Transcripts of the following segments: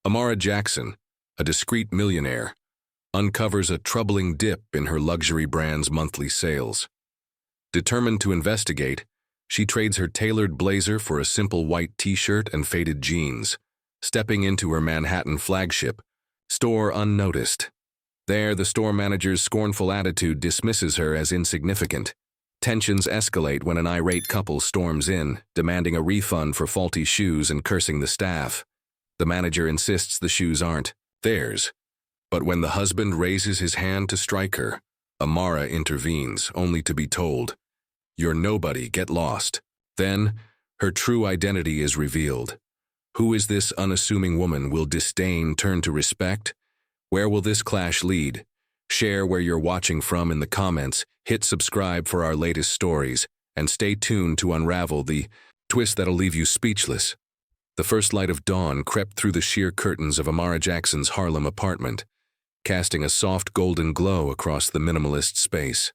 Amara Jackson, a discreet millionaire, uncovers a troubling dip in her luxury brand's monthly sales. Determined to investigate, she trades her tailored blazer for a simple white t-shirt and faded jeans, stepping into her Manhattan flagship store unnoticed. There, the store manager's scornful attitude dismisses her as insignificant. Tensions escalate when an irate couple storms in, demanding a refund for faulty shoes and cursing the staff. The manager insists the shoes aren't theirs. But when the husband raises his hand to strike her, Amara intervenes, only to be told, "You're nobody, get lost." Then, her true identity is revealed. Who is this unassuming woman? Will disdain turn to respect? Where will this clash lead? Share where you're watching from in the comments, hit subscribe for our latest stories, and stay tuned to unravel the twist that'll leave you speechless. The first light of dawn crept through the sheer curtains of Amara Jackson's Harlem apartment, casting a soft golden glow across the minimalist space.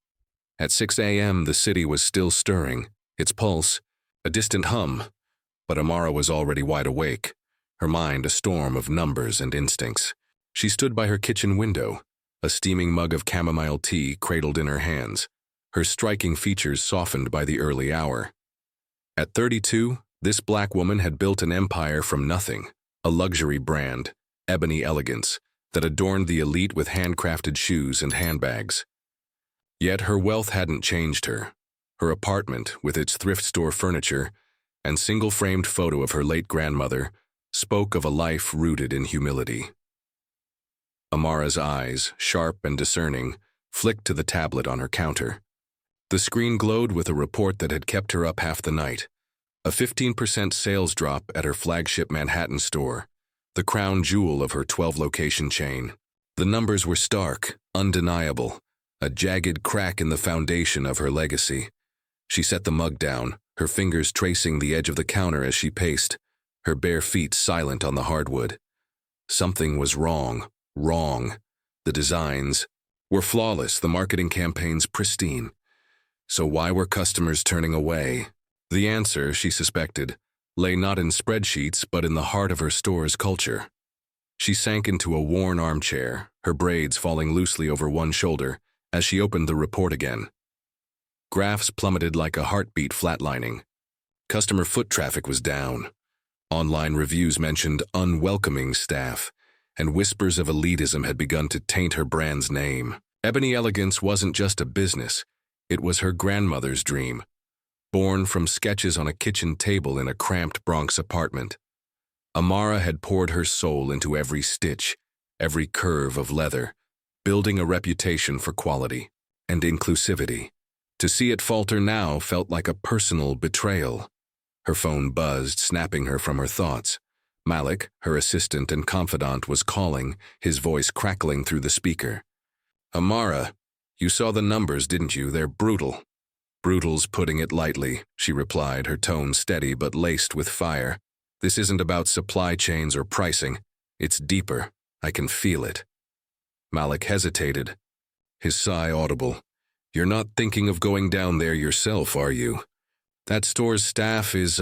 At 6 a.m., the city was still stirring, its pulse a distant hum, but Amara was already wide awake, her mind a storm of numbers and instincts. She stood by her kitchen window, a steaming mug of chamomile tea cradled in her hands, her striking features softened by the early hour. At 32, this black woman had built an empire from nothing, a luxury brand, Ebony Elegance, that adorned the elite with handcrafted shoes and handbags. Yet her wealth hadn't changed her. Her apartment, with its thrift store furniture and single-framed photo of her late grandmother, spoke of a life rooted in humility. Amara's eyes, sharp and discerning, flicked to the tablet on her counter. The screen glowed with a report that had kept her up half the night. A 15% sales drop at her flagship Manhattan store, the crown jewel of her 12-location chain. The numbers were stark, undeniable, a jagged crack in the foundation of her legacy. She set the mug down, her fingers tracing the edge of the counter as she paced, her bare feet silent on the hardwood. Something was wrong. The designs were flawless, the marketing campaigns pristine. So why were customers turning away? The answer, she suspected, lay not in spreadsheets but in the heart of her store's culture. She sank into a worn armchair, her braids falling loosely over one shoulder, as she opened the report again. Graphs plummeted like a heartbeat flatlining. Customer foot traffic was down. Online reviews mentioned unwelcoming staff, and whispers of elitism had begun to taint her brand's name. Ebony Elegance wasn't just a business, it was her grandmother's dream, born from sketches on a kitchen table in a cramped Bronx apartment. Amara had poured her soul into every stitch, every curve of leather, building a reputation for quality and inclusivity. To see it falter now felt like a personal betrayal. Her phone buzzed, snapping her from her thoughts. Malik, her assistant and confidant, was calling, his voice crackling through the speaker. "Amara, you saw the numbers, didn't you? They're brutal." "Brutal's putting it lightly," she replied, her tone steady but laced with fire. "This isn't about supply chains or pricing. It's deeper. I can feel it." Malik hesitated, his sigh audible. "You're not thinking of going down there yourself, are you? That store's staff is,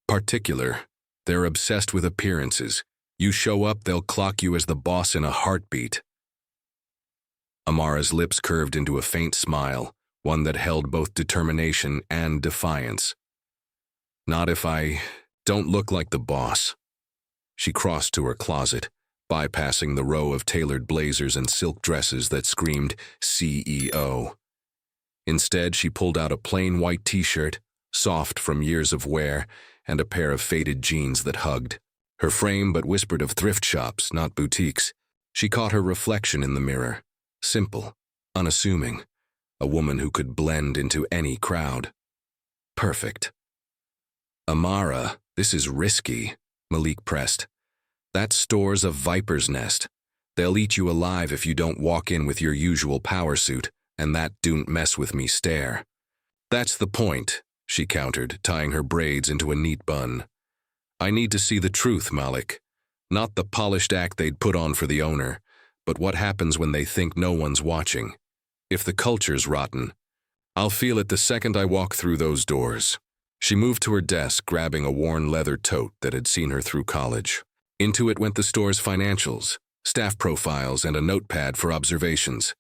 particular. They're obsessed with appearances. You show up, they'll clock you as the boss in a heartbeat." Amara's lips curved into a faint smile, one that held both determination and defiance. "Not if I don't look like the boss." She crossed to her closet, bypassing the row of tailored blazers and silk dresses that screamed CEO. Instead, she pulled out a plain white t-shirt, soft from years of wear, and a pair of faded jeans that hugged. Her frame but whispered of thrift shops, not boutiques. She caught her reflection in the mirror. Simple, unassuming, a woman who could blend into any crowd. Perfect. "Amara, this is risky," Malik pressed. "That store's a viper's nest. They'll eat you alive if you don't walk in with your usual power suit and that "don't mess with me" stare." "That's the point," she countered, tying her braids into a neat bun. "I need to see the truth, Malik. Not the polished act they'd put on for the owner, but what happens when they think no one's watching. If the culture's rotten, I'll feel it the second I walk through those doors." She moved to her desk, grabbing a worn leather tote that had seen her through college. Into it went the store's financials, staff profiles, and a notepad for observations.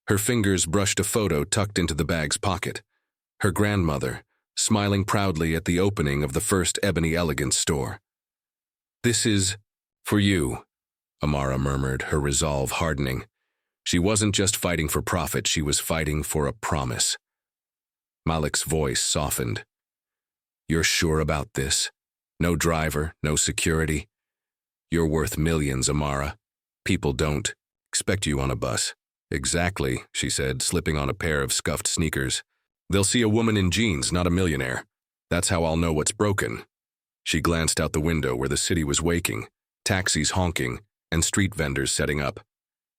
Her fingers brushed a photo tucked into the bag's pocket. Her grandmother, smiling proudly at the opening of the first Ebony Elegance store. "This is for you," Amara murmured, her resolve hardening. She wasn't just fighting for profit, she was fighting for a promise. Malik's voice softened. "You're sure about this? No driver, no security? You're worth millions, Amara. People don't expect you on a bus." "Exactly," she said, slipping on a pair of scuffed sneakers. "They'll see a woman in jeans, not a millionaire. That's how I'll know what's broken." She glanced out the window where the city was waking, taxis honking, and street vendors setting up.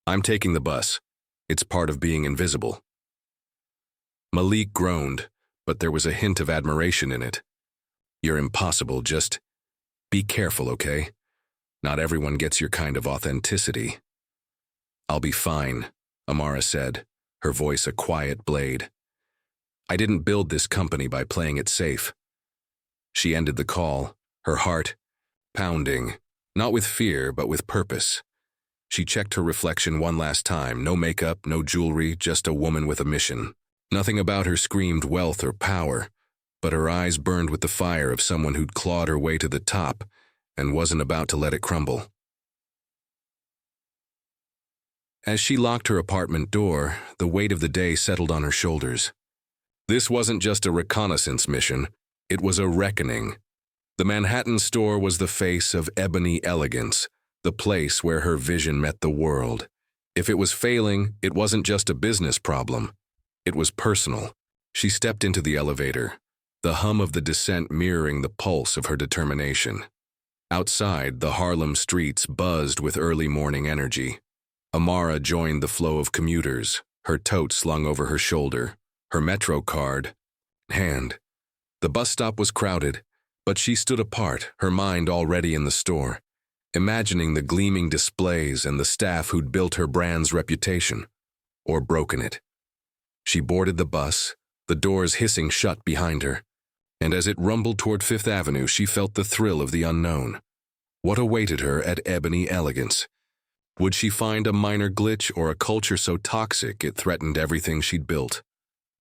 "I'm taking the bus. It's part of being invisible." Malik groaned, but there was a hint of admiration in it. "You're impossible, just be careful, okay? Not everyone gets your kind of authenticity." "I'll be fine," Amara said, her voice a quiet blade. "I didn't build this company by playing it safe." She ended the call, her heart pounding, not with fear, but with purpose. She checked her reflection one last time, no makeup, no jewelry, just a woman with a mission. Nothing about her screamed wealth or power, but her eyes burned with the fire of someone who'd clawed her way to the top and wasn't about to let it crumble. As she locked her apartment door, the weight of the day settled on her shoulders. This wasn't just a reconnaissance mission, it was a reckoning. The Manhattan store was the face of Ebony Elegance, the place where her vision met the world. If it was failing, it wasn't just a business problem. It was personal. She stepped into the elevator, the hum of the descent mirroring the pulse of her determination. Outside, the Harlem streets buzzed with early morning energy. Amara joined the flow of commuters, her tote slung over her shoulder, her Metro card in hand. The bus stop was crowded, but she stood apart, her mind already in the store, imagining the gleaming displays and the staff who'd built her brand's reputation, or broken it. She boarded the bus, the doors hissing shut behind her, and as it rumbled toward Fifth Avenue, she felt the thrill of the unknown. What awaited her at Ebony Elegance? Would she find a minor glitch or a culture so toxic it threatened everything she'd built?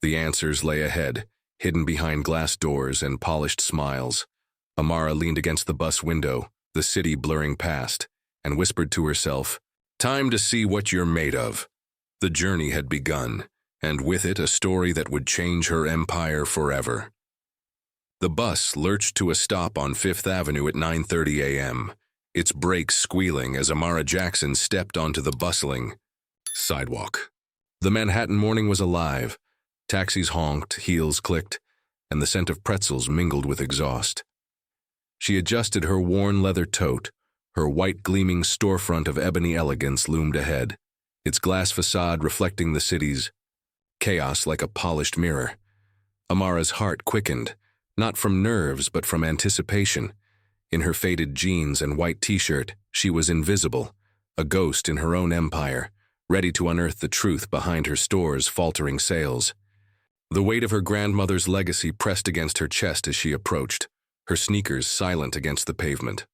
The answers lay ahead, hidden behind glass doors and polished smiles. Amara leaned against the bus window, the city blurring past, and whispered to herself, "Time to see what you're made of." The journey had begun, and with it a story that would change her empire forever. The bus lurched to a stop on Fifth Avenue at 9:30 a.m., its brakes squealing as Amara Jackson stepped onto the bustling sidewalk. The Manhattan morning was alive. Taxis honked, heels clicked, and the scent of pretzels mingled with exhaust. She adjusted her worn leather tote. Her white gleaming storefront of Ebony Elegance loomed ahead, its glass facade reflecting the city's chaos like a polished mirror. Amara's heart quickened, not from nerves but from anticipation. In her faded jeans and white t-shirt, she was invisible, a ghost in her own empire, ready to unearth the truth behind her store's faltering sales. The weight of her grandmother's legacy pressed against her chest as she approached, her sneakers silent against the pavement.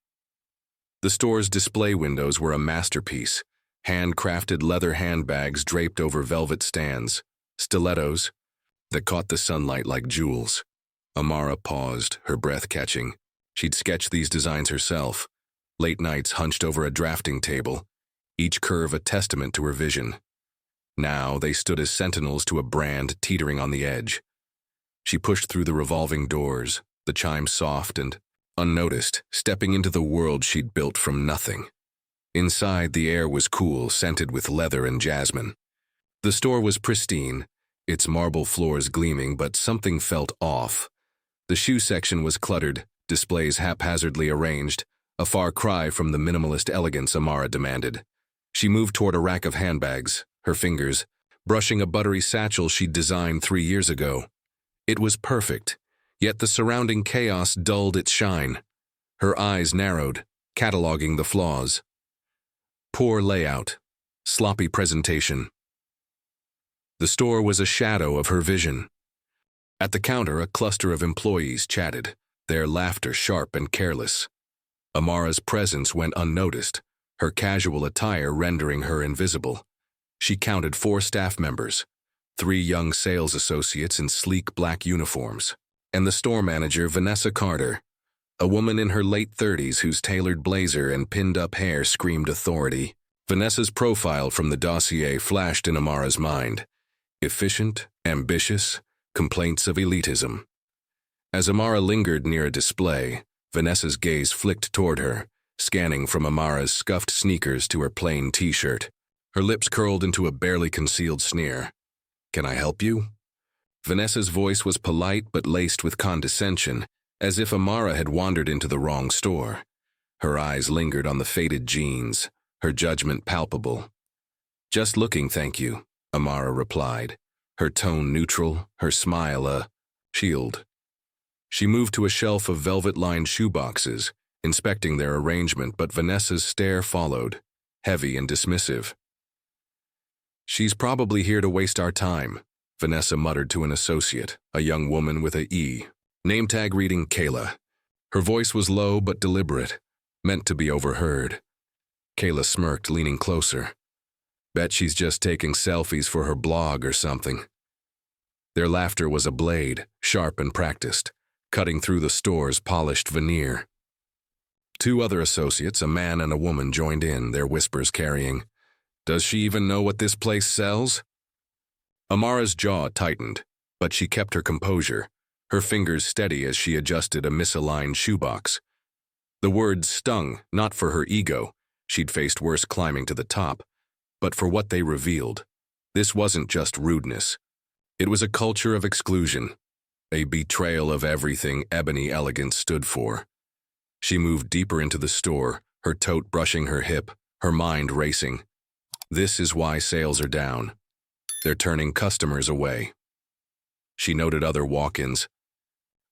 The store's display windows were a masterpiece, handcrafted leather handbags draped over velvet stands, stilettos that caught the sunlight like jewels. Amara paused, her breath catching. She'd sketched these designs herself, late nights hunched over a drafting table, each curve a testament to her vision. Now they stood as sentinels to a brand teetering on the edge. She pushed through the revolving doors, the chimes soft and unnoticed, stepping into the world she'd built from nothing. Inside, the air was cool, scented with leather and jasmine. The store was pristine, its marble floors gleaming, but something felt off. The shoe section was cluttered, displays haphazardly arranged, a far cry from the minimalist elegance Amara demanded. She moved toward a rack of handbags, her fingers brushing a buttery satchel she'd designed 3 years ago. It was perfect, yet the surrounding chaos dulled its shine. Her eyes narrowed, cataloging the flaws. Poor layout, sloppy presentation. The store was a shadow of her vision. At the counter, a cluster of employees chatted, their laughter sharp and careless. Amara's presence went unnoticed, her casual attire rendering her invisible. She counted 4 staff members, 3 young sales associates in sleek black uniforms, and the store manager, Vanessa Carter, a woman in her late 30s whose tailored blazer and pinned-up hair screamed authority. Vanessa's profile from the dossier flashed in Amara's mind. Efficient, ambitious, complaints of elitism. As Amara lingered near a display, Vanessa's gaze flicked toward her, scanning from Amara's scuffed sneakers to her plain t-shirt. Her lips curled into a barely concealed sneer. "Can I help you?" Vanessa's voice was polite but laced with condescension, as if Amara had wandered into the wrong store. Her eyes lingered on the faded jeans, her judgment palpable. "Just looking, thank you," Amara replied, her tone neutral, her smile a shield. She moved to a shelf of velvet-lined shoeboxes, inspecting their arrangement, but Vanessa's stare followed, heavy and dismissive. "She's probably here to waste our time," Vanessa muttered to an associate, a young woman with a E. Name tag reading Kayla. Her voice was low but deliberate, meant to be overheard. Kayla smirked, leaning closer. "Bet she's just taking selfies for her blog or something." Their laughter was a blade, sharp and practiced, cutting through the store's polished veneer. 2 other associates, a man and a woman, joined in, their whispers carrying, "Does she even know what this place sells?" Amara's jaw tightened, but she kept her composure, her fingers steady as she adjusted a misaligned shoebox. The words stung, not for her ego, she'd faced worse climbing to the top, but for what they revealed. This wasn't just rudeness. It was a culture of exclusion, a betrayal of everything Ebony Elegance stood for. She moved deeper into the store, her tote brushing her hip, her mind racing. This is why sales are down. They're turning customers away. She noted other walk-ins.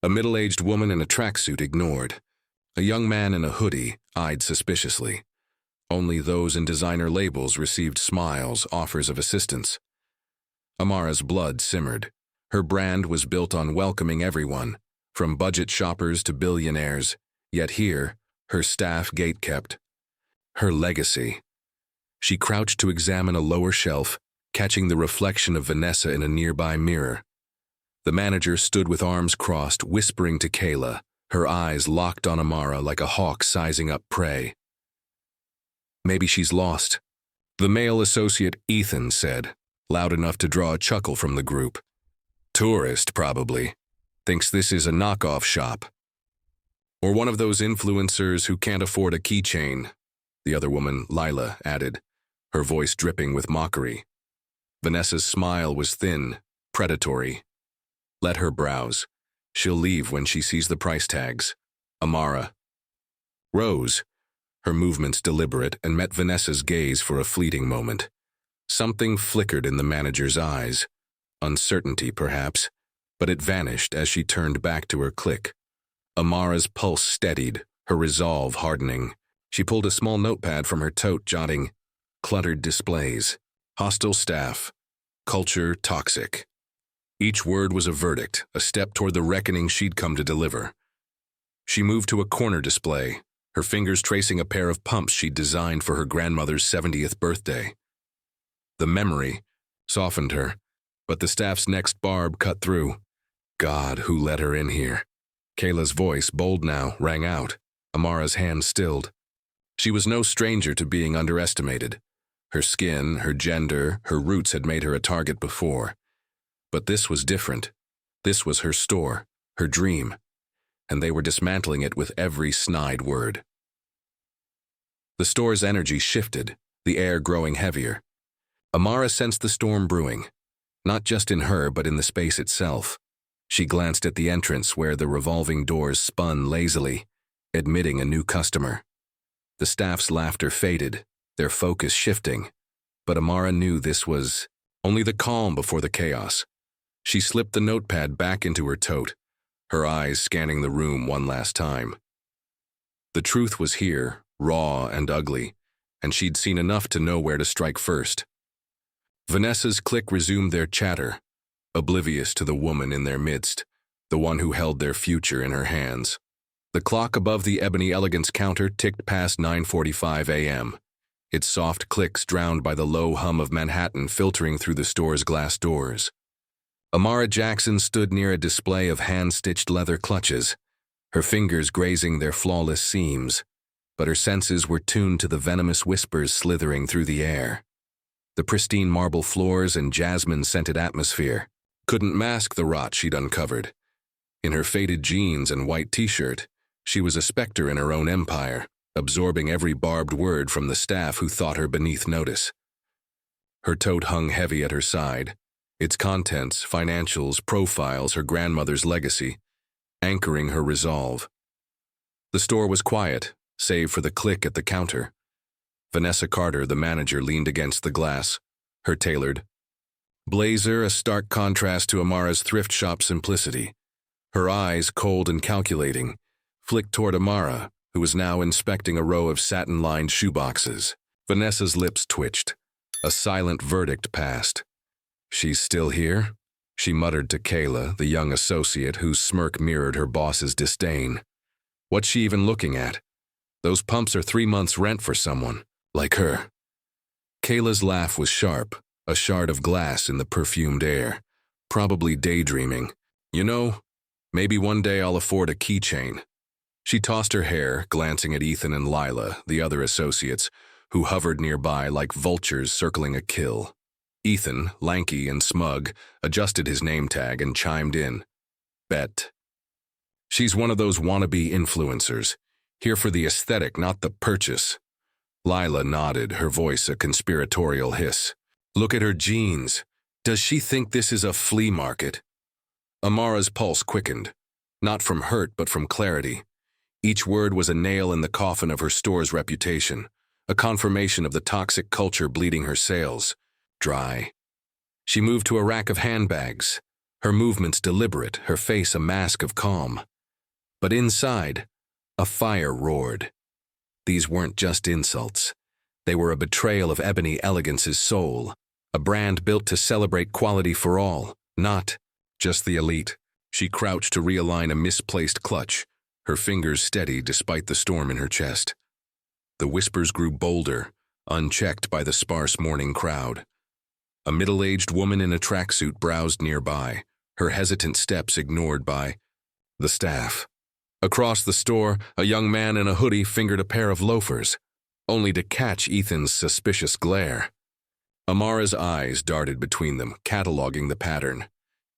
A middle-aged woman in a tracksuit ignored. A young man in a hoodie eyed suspiciously. Only those in designer labels received smiles, offers of assistance. Amara's blood simmered. Her brand was built on welcoming everyone, from budget shoppers to billionaires, yet here, her staff gatekept. Her legacy. She crouched to examine a lower shelf, catching the reflection of Vanessa in a nearby mirror. The manager stood with arms crossed, whispering to Kayla, her eyes locked on Amara like a hawk sizing up prey. "Maybe she's lost," the male associate Ethan said, loud enough to draw a chuckle from the group. "Tourist, probably. Thinks this is a knockoff shop. Or one of those influencers who can't afford a keychain," the other woman, Lila, added, her voice dripping with mockery. Vanessa's smile was thin, predatory. "Let her browse. She'll leave when she sees the price tags." Amara rose, her movements deliberate, and met Vanessa's gaze for a fleeting moment. Something flickered in the manager's eyes. Uncertainty, perhaps, but it vanished as she turned back to her clique. Amara's pulse steadied, her resolve hardening. She pulled a small notepad from her tote, jotting, "Cluttered displays. Hostile staff. Culture toxic." Each word was a verdict, a step toward the reckoning she'd come to deliver. She moved to a corner display, her fingers tracing a pair of pumps she'd designed for her grandmother's 70th birthday. The memory softened her, but the staff's next barb cut through. God, who let her in here? Kayla's voice, bold now, rang out. Amara's hand stilled. She was no stranger to being underestimated. Her skin, her gender, her roots had made her a target before. But this was different. This was her store, her dream, and they were dismantling it with every snide word. The store's energy shifted, the air growing heavier. Amara sensed the storm brewing, not just in her but in the space itself. She glanced at the entrance where the revolving doors spun lazily, admitting a new customer. The staff's laughter faded, their focus shifting, but Amara knew this was only the calm before the chaos. She slipped the notepad back into her tote, her eyes scanning the room one last time. The truth was here, raw and ugly, and she'd seen enough to know where to strike first. Vanessa's clique resumed their chatter, oblivious to the woman in their midst, the one who held their future in her hands. The clock above the Ebony Elegance counter ticked past 9:45 a.m., its soft clicks drowned by the low hum of Manhattan filtering through the store's glass doors. Amara Jackson stood near a display of hand-stitched leather clutches, her fingers grazing their flawless seams, but her senses were tuned to the venomous whispers slithering through the air. The pristine marble floors and jasmine-scented atmosphere couldn't mask the rot she'd uncovered. In her faded jeans and white t-shirt, she was a specter in her own empire, absorbing every barbed word from the staff who thought her beneath notice. Her tote hung heavy at her side, its contents, financials, profiles, her grandmother's legacy, anchoring her resolve. The store was quiet, save for the click at the counter. Vanessa Carter, the manager, leaned against the glass, her tailored blazer a stark contrast to Amara's thrift shop simplicity. Her eyes, cold and calculating, flicked toward Amara, who was now inspecting a row of satin-lined shoeboxes. Vanessa's lips twitched. A silent verdict passed. "She's still here?" she muttered to Kayla, the young associate whose smirk mirrored her boss's disdain. "What's she even looking at? Those pumps are 3 months' rent for someone like her." Kayla's laugh was sharp, a shard of glass in the perfumed air, probably daydreaming. "You know, maybe one day I'll afford a keychain." She tossed her hair, glancing at Ethan and Lila, the other associates, who hovered nearby like vultures circling a kill. Ethan, lanky and smug, adjusted his name tag and chimed in. "Bet. She's one of those wannabe influencers, here for the aesthetic, not the purchase." Lila nodded, her voice a conspiratorial hiss. "Look at her jeans. Does she think this is a flea market?" Amara's pulse quickened, not from hurt but from clarity. Each word was a nail in the coffin of her store's reputation, a confirmation of the toxic culture bleeding her sales. Dry. She moved to a rack of handbags, her movements deliberate, her face a mask of calm. But inside, a fire roared. These weren't just insults. They were a betrayal of Ebony Elegance's soul, a brand built to celebrate quality for all, not just the elite. She crouched to realign a misplaced clutch, her fingers steady despite the storm in her chest. The whispers grew bolder, unchecked by the sparse morning crowd. A middle-aged woman in a tracksuit browsed nearby, her hesitant steps ignored by the staff. Across the store, a young man in a hoodie fingered a pair of loafers, only to catch Ethan's suspicious glare. Amara's eyes darted between them, cataloging the pattern.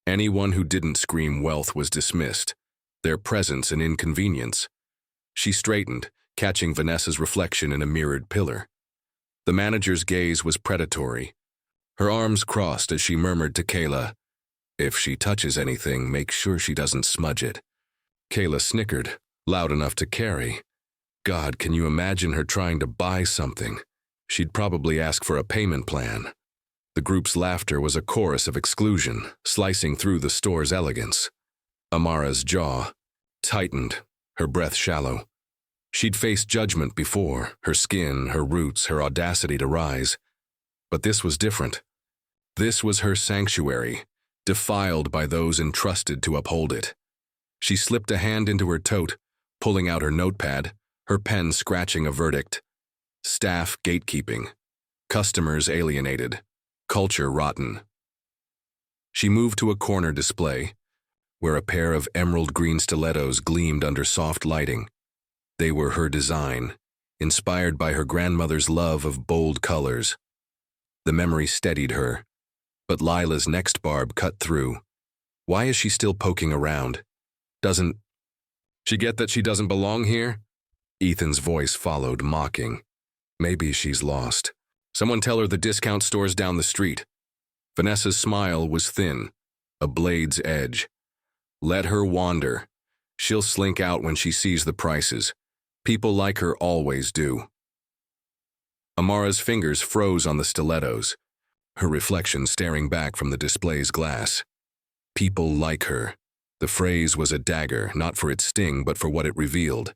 Anyone who didn't scream wealth was dismissed, their presence an inconvenience. She straightened, catching Vanessa's reflection in a mirrored pillar. The manager's gaze was predatory. Her arms crossed as she murmured to Kayla, "If she touches anything, make sure she doesn't smudge it." Kayla snickered, loud enough to carry. God, can you imagine her trying to buy something? She'd probably ask for a payment plan. The group's laughter was a chorus of exclusion, slicing through the store's elegance. Amara's jaw tightened, her breath shallow. She'd faced judgment before, her skin, her roots, her audacity to rise. But this was different. This was her sanctuary, defiled by those entrusted to uphold it. She slipped a hand into her tote, pulling out her notepad, her pen scratching a verdict. Staff gatekeeping. Customers alienated. Culture rotten. She moved to a corner display, where a pair of emerald green stilettos gleamed under soft lighting. They were her design, inspired by her grandmother's love of bold colors. The memory steadied her, but Lila's next barb cut through. Why is she still poking around? Doesn't she get that she doesn't belong here? Ethan's voice followed, mocking. Maybe she's lost. Someone tell her the discount store's down the street. Vanessa's smile was thin, a blade's edge. Let her wander. She'll slink out when she sees the prices. People like her always do. Amara's fingers froze on the stilettos, her reflection staring back from the display's glass. People like her. The phrase was a dagger, not for its sting, but for what it revealed.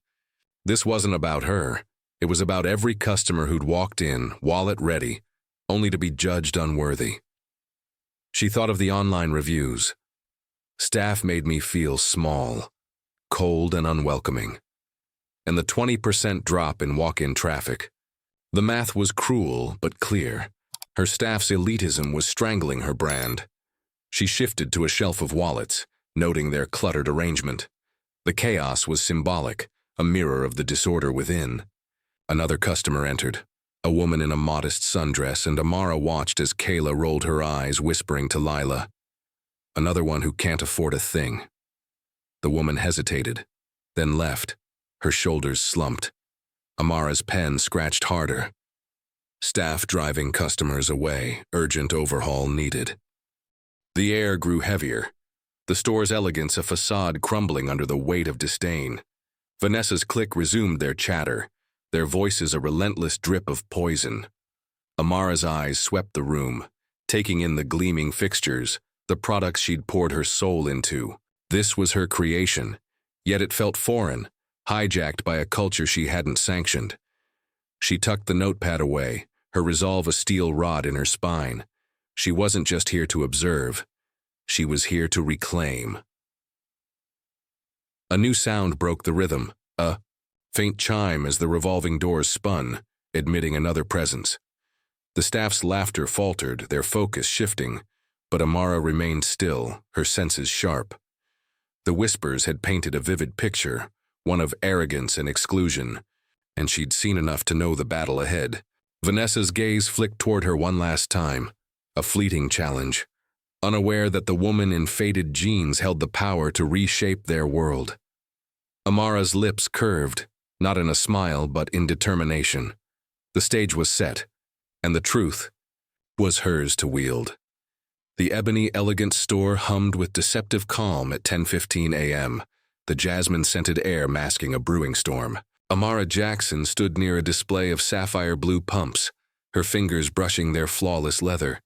This wasn't about her. It was about every customer who'd walked in, wallet ready, only to be judged unworthy. She thought of the online reviews. Staff made me feel small, cold and unwelcoming. and the 20% drop in walk-in traffic. The math was cruel but clear. Her staff's elitism was strangling her brand. She shifted to a shelf of wallets, noting their cluttered arrangement. The chaos was symbolic, a mirror of the disorder within. Another customer entered, a woman in a modest sundress, and Amara watched as Kayla rolled her eyes, whispering to Lila, "Another one who can't afford a thing." The woman hesitated, then left, her shoulders slumped. Amara's pen scratched harder. Staff driving customers away, urgent overhaul needed. The air grew heavier, the store's elegance a facade crumbling under the weight of disdain. Vanessa's clique resumed their chatter, their voices a relentless drip of poison. Amara's eyes swept the room, taking in the gleaming fixtures, the products she'd poured her soul into. This was her creation, yet it felt foreign, hijacked by a culture she hadn't sanctioned. She tucked the notepad away, her resolve a steel rod in her spine. She wasn't just here to observe. She was here to reclaim. A new sound broke the rhythm, a faint chime as the revolving doors spun, admitting another presence. The staff's laughter faltered, their focus shifting, but Amara remained still, her senses sharp. The whispers had painted a vivid picture, one of arrogance and exclusion, and she'd seen enough to know the battle ahead. Vanessa's gaze flicked toward her one last time, a fleeting challenge, unaware that the woman in faded jeans held the power to reshape their world. Amara's lips curved, not in a smile but in determination. The stage was set, and the truth was hers to wield. The Ebony Elegance store hummed with deceptive calm at 10:15 a.m., the jasmine-scented air masking a brewing storm. Amara Jackson stood near a display of sapphire blue pumps, her fingers brushing their flawless leather.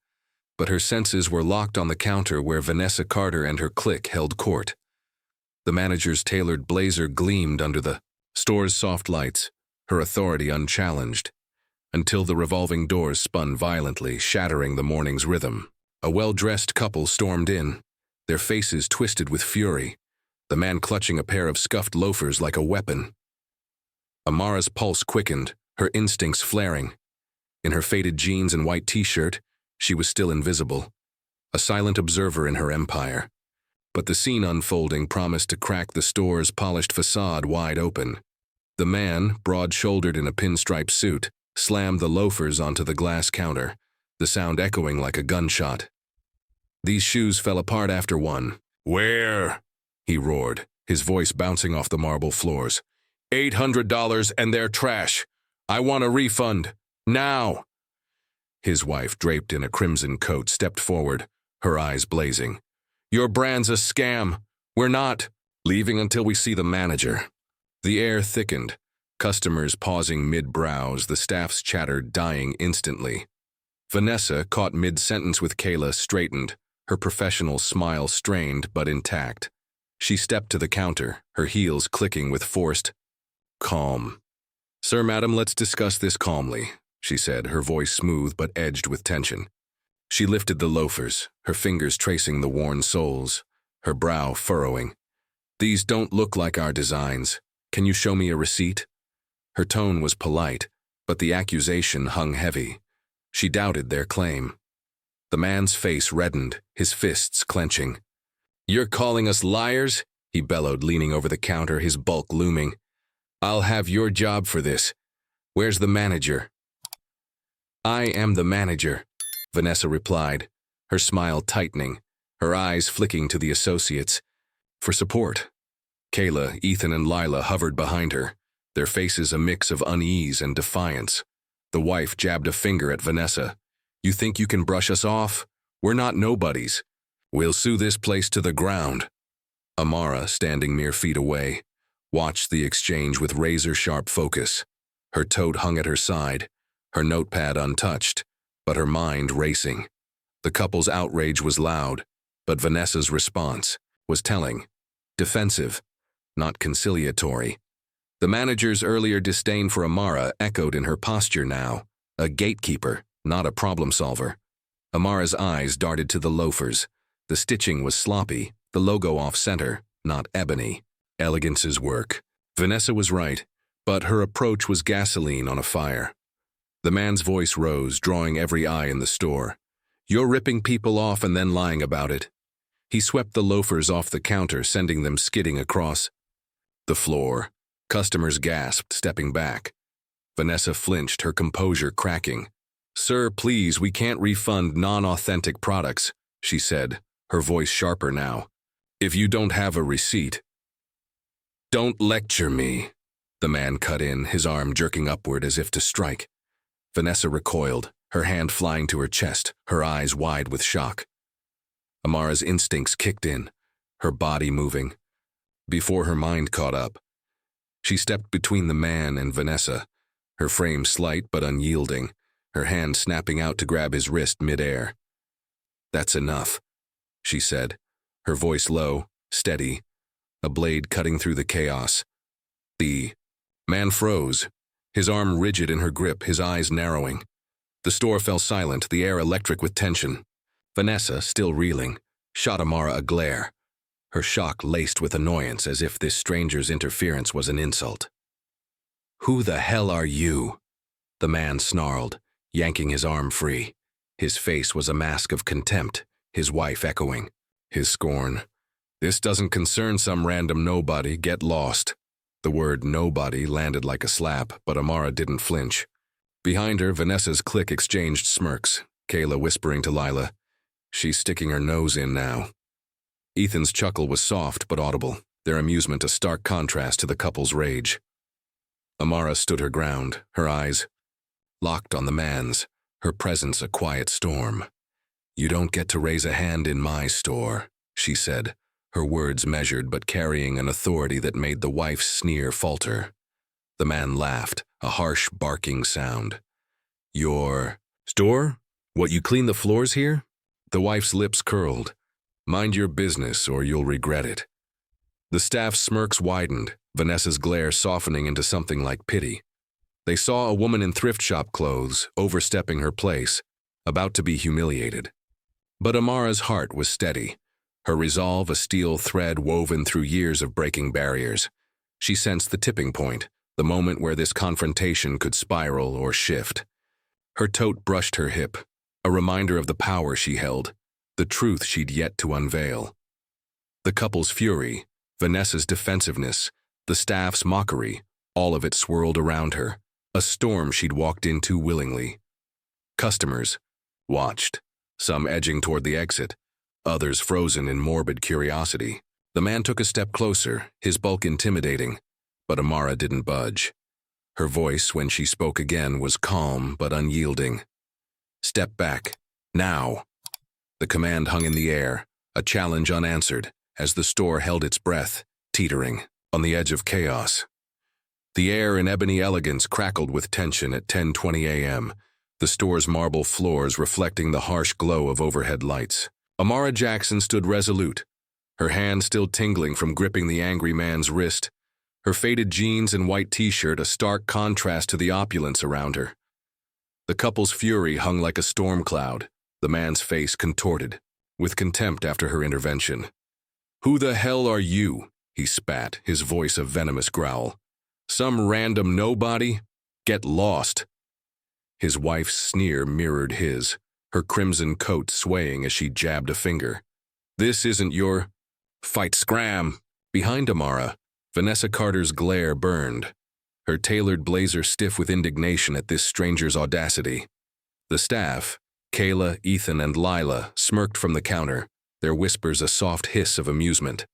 But her senses were locked on the counter where Vanessa Carter and her clique held court. The manager's tailored blazer gleamed under the store's soft lights, her authority unchallenged, until the revolving doors spun violently, shattering the morning's rhythm. A well-dressed couple stormed in, their faces twisted with fury, the man clutching a pair of scuffed loafers like a weapon. Amara's pulse quickened, her instincts flaring. In her faded jeans and white t-shirt, she was still invisible, a silent observer in her empire. But the scene unfolding promised to crack the store's polished facade wide open. The man, broad-shouldered in a pinstripe suit, slammed the loafers onto the glass counter, the sound echoing like a gunshot. These shoes fell apart after one. "Where?" he roared, his voice bouncing off the marble floors. $800 and they're trash. I want a refund. Now!" His wife, draped in a crimson coat, stepped forward, her eyes blazing. "Your brand's a scam. We're not leaving until we see the manager." The air thickened, customers pausing mid-browse, the staff's chatter dying instantly. Vanessa, caught mid-sentence with Kayla, straightened, her professional smile strained but intact. She stepped to the counter, her heels clicking with forced calm. "Sir, madam, let's discuss this calmly," she said, her voice smooth but edged with tension. She lifted the loafers, her fingers tracing the worn soles, her brow furrowing. "These don't look like our designs. Can you show me a receipt?" Her tone was polite, but the accusation hung heavy. She doubted their claim. The man's face reddened, his fists clenching. "You're calling us liars?" he bellowed, leaning over the counter, his bulk looming. "I'll have your job for this. Where's the manager?" "I am the manager," Vanessa replied, her smile tightening, her eyes flicking to the associates for support. Kayla, Ethan, and Lila hovered behind her, their faces a mix of unease and defiance. The wife jabbed a finger at Vanessa. "You think you can brush us off? We're not nobodies. We'll sue this place to the ground." Amara, standing mere feet away, watched the exchange with razor-sharp focus. Her tote hung at her side, her notepad untouched, but her mind racing. The couple's outrage was loud, but Vanessa's response was telling, defensive, not conciliatory. The manager's earlier disdain for Amara echoed in her posture now, a gatekeeper, not a problem solver. Amara's eyes darted to the loafers. The stitching was sloppy, the logo off-center, not ebony. Elegance's work. Vanessa was right. But her approach was gasoline on a fire. The man's voice rose, drawing every eye in the store. "You're ripping people off and then lying about it." He swept the loafers off the counter, sending them skidding across the floor. Customers gasped, stepping back. Vanessa flinched, her composure cracking. "Sir, please, we can't refund non-authentic products," she said, her voice sharper now. "If you don't have a receipt." "Don't lecture me," the man cut in, his arm jerking upward as if to strike. Vanessa recoiled, her hand flying to her chest, her eyes wide with shock. Amara's instincts kicked in, her body moving. Before her mind caught up, she stepped between the man and Vanessa, her frame slight but unyielding, her hand snapping out to grab his wrist mid-air. "That's enough," she said, her voice low, steady, a blade cutting through the chaos. The man froze, his arm rigid in her grip, his eyes narrowing. The store fell silent, the air electric with tension. Vanessa, still reeling, shot Amara a glare, her shock laced with annoyance as if this stranger's interference was an insult. "Who the hell are you?" the man snarled, yanking his arm free. His face was a mask of contempt, his wife echoing his scorn. "This doesn't concern some random nobody, get lost." The word nobody landed like a slap, but Amara didn't flinch. Behind her, Vanessa's clique exchanged smirks, Kayla whispering to Lila, "She's sticking her nose in now." Ethan's chuckle was soft but audible, their amusement a stark contrast to the couple's rage. Amara stood her ground, her eyes locked on the man's, her presence a quiet storm. "You don't get to raise a hand in my store," she said, her words measured but carrying an authority that made the wife's sneer falter. The man laughed, a harsh barking sound. "Your store? What, you clean the floors here?" The wife's lips curled. "Mind your business or you'll regret it." The staff's smirks widened, Vanessa's glare softening into something like pity. They saw a woman in thrift shop clothes, overstepping her place, about to be humiliated. But Amara's heart was steady, her resolve a steel thread woven through years of breaking barriers. She sensed the tipping point, the moment where this confrontation could spiral or shift. Her tote brushed her hip, a reminder of the power she held, the truth she'd yet to unveil. The couple's fury, Vanessa's defensiveness, the staff's mockery, all of it swirled around her, a storm she'd walked into willingly. Customers watched, some edging toward the exit, others frozen in morbid curiosity. The man took a step closer, his bulk intimidating, but Amara didn't budge. Her voice, when she spoke again, was calm but unyielding. "Step back, now." The command hung in the air, a challenge unanswered, as the store held its breath, teetering, on the edge of chaos. The air in Ebony Elegance crackled with tension at 10:20 a.m., the store's marble floors reflecting the harsh glow of overhead lights. Amara Jackson stood resolute, her hand still tingling from gripping the angry man's wrist, her faded jeans and white t-shirt a stark contrast to the opulence around her. The couple's fury hung like a storm cloud, the man's face contorted, with contempt after her intervention. "Who the hell are you?" he spat, his voice a venomous growl. "Some random nobody? Get lost." His wife's sneer mirrored his, her crimson coat swaying as she jabbed a finger. "This isn't your fight, scram." Behind Amara, Vanessa Carter's glare burned, her tailored blazer stiff with indignation at this stranger's audacity. The staff, Kayla, Ethan, and Lila, smirked from the counter, their whispers a soft hiss of amusement.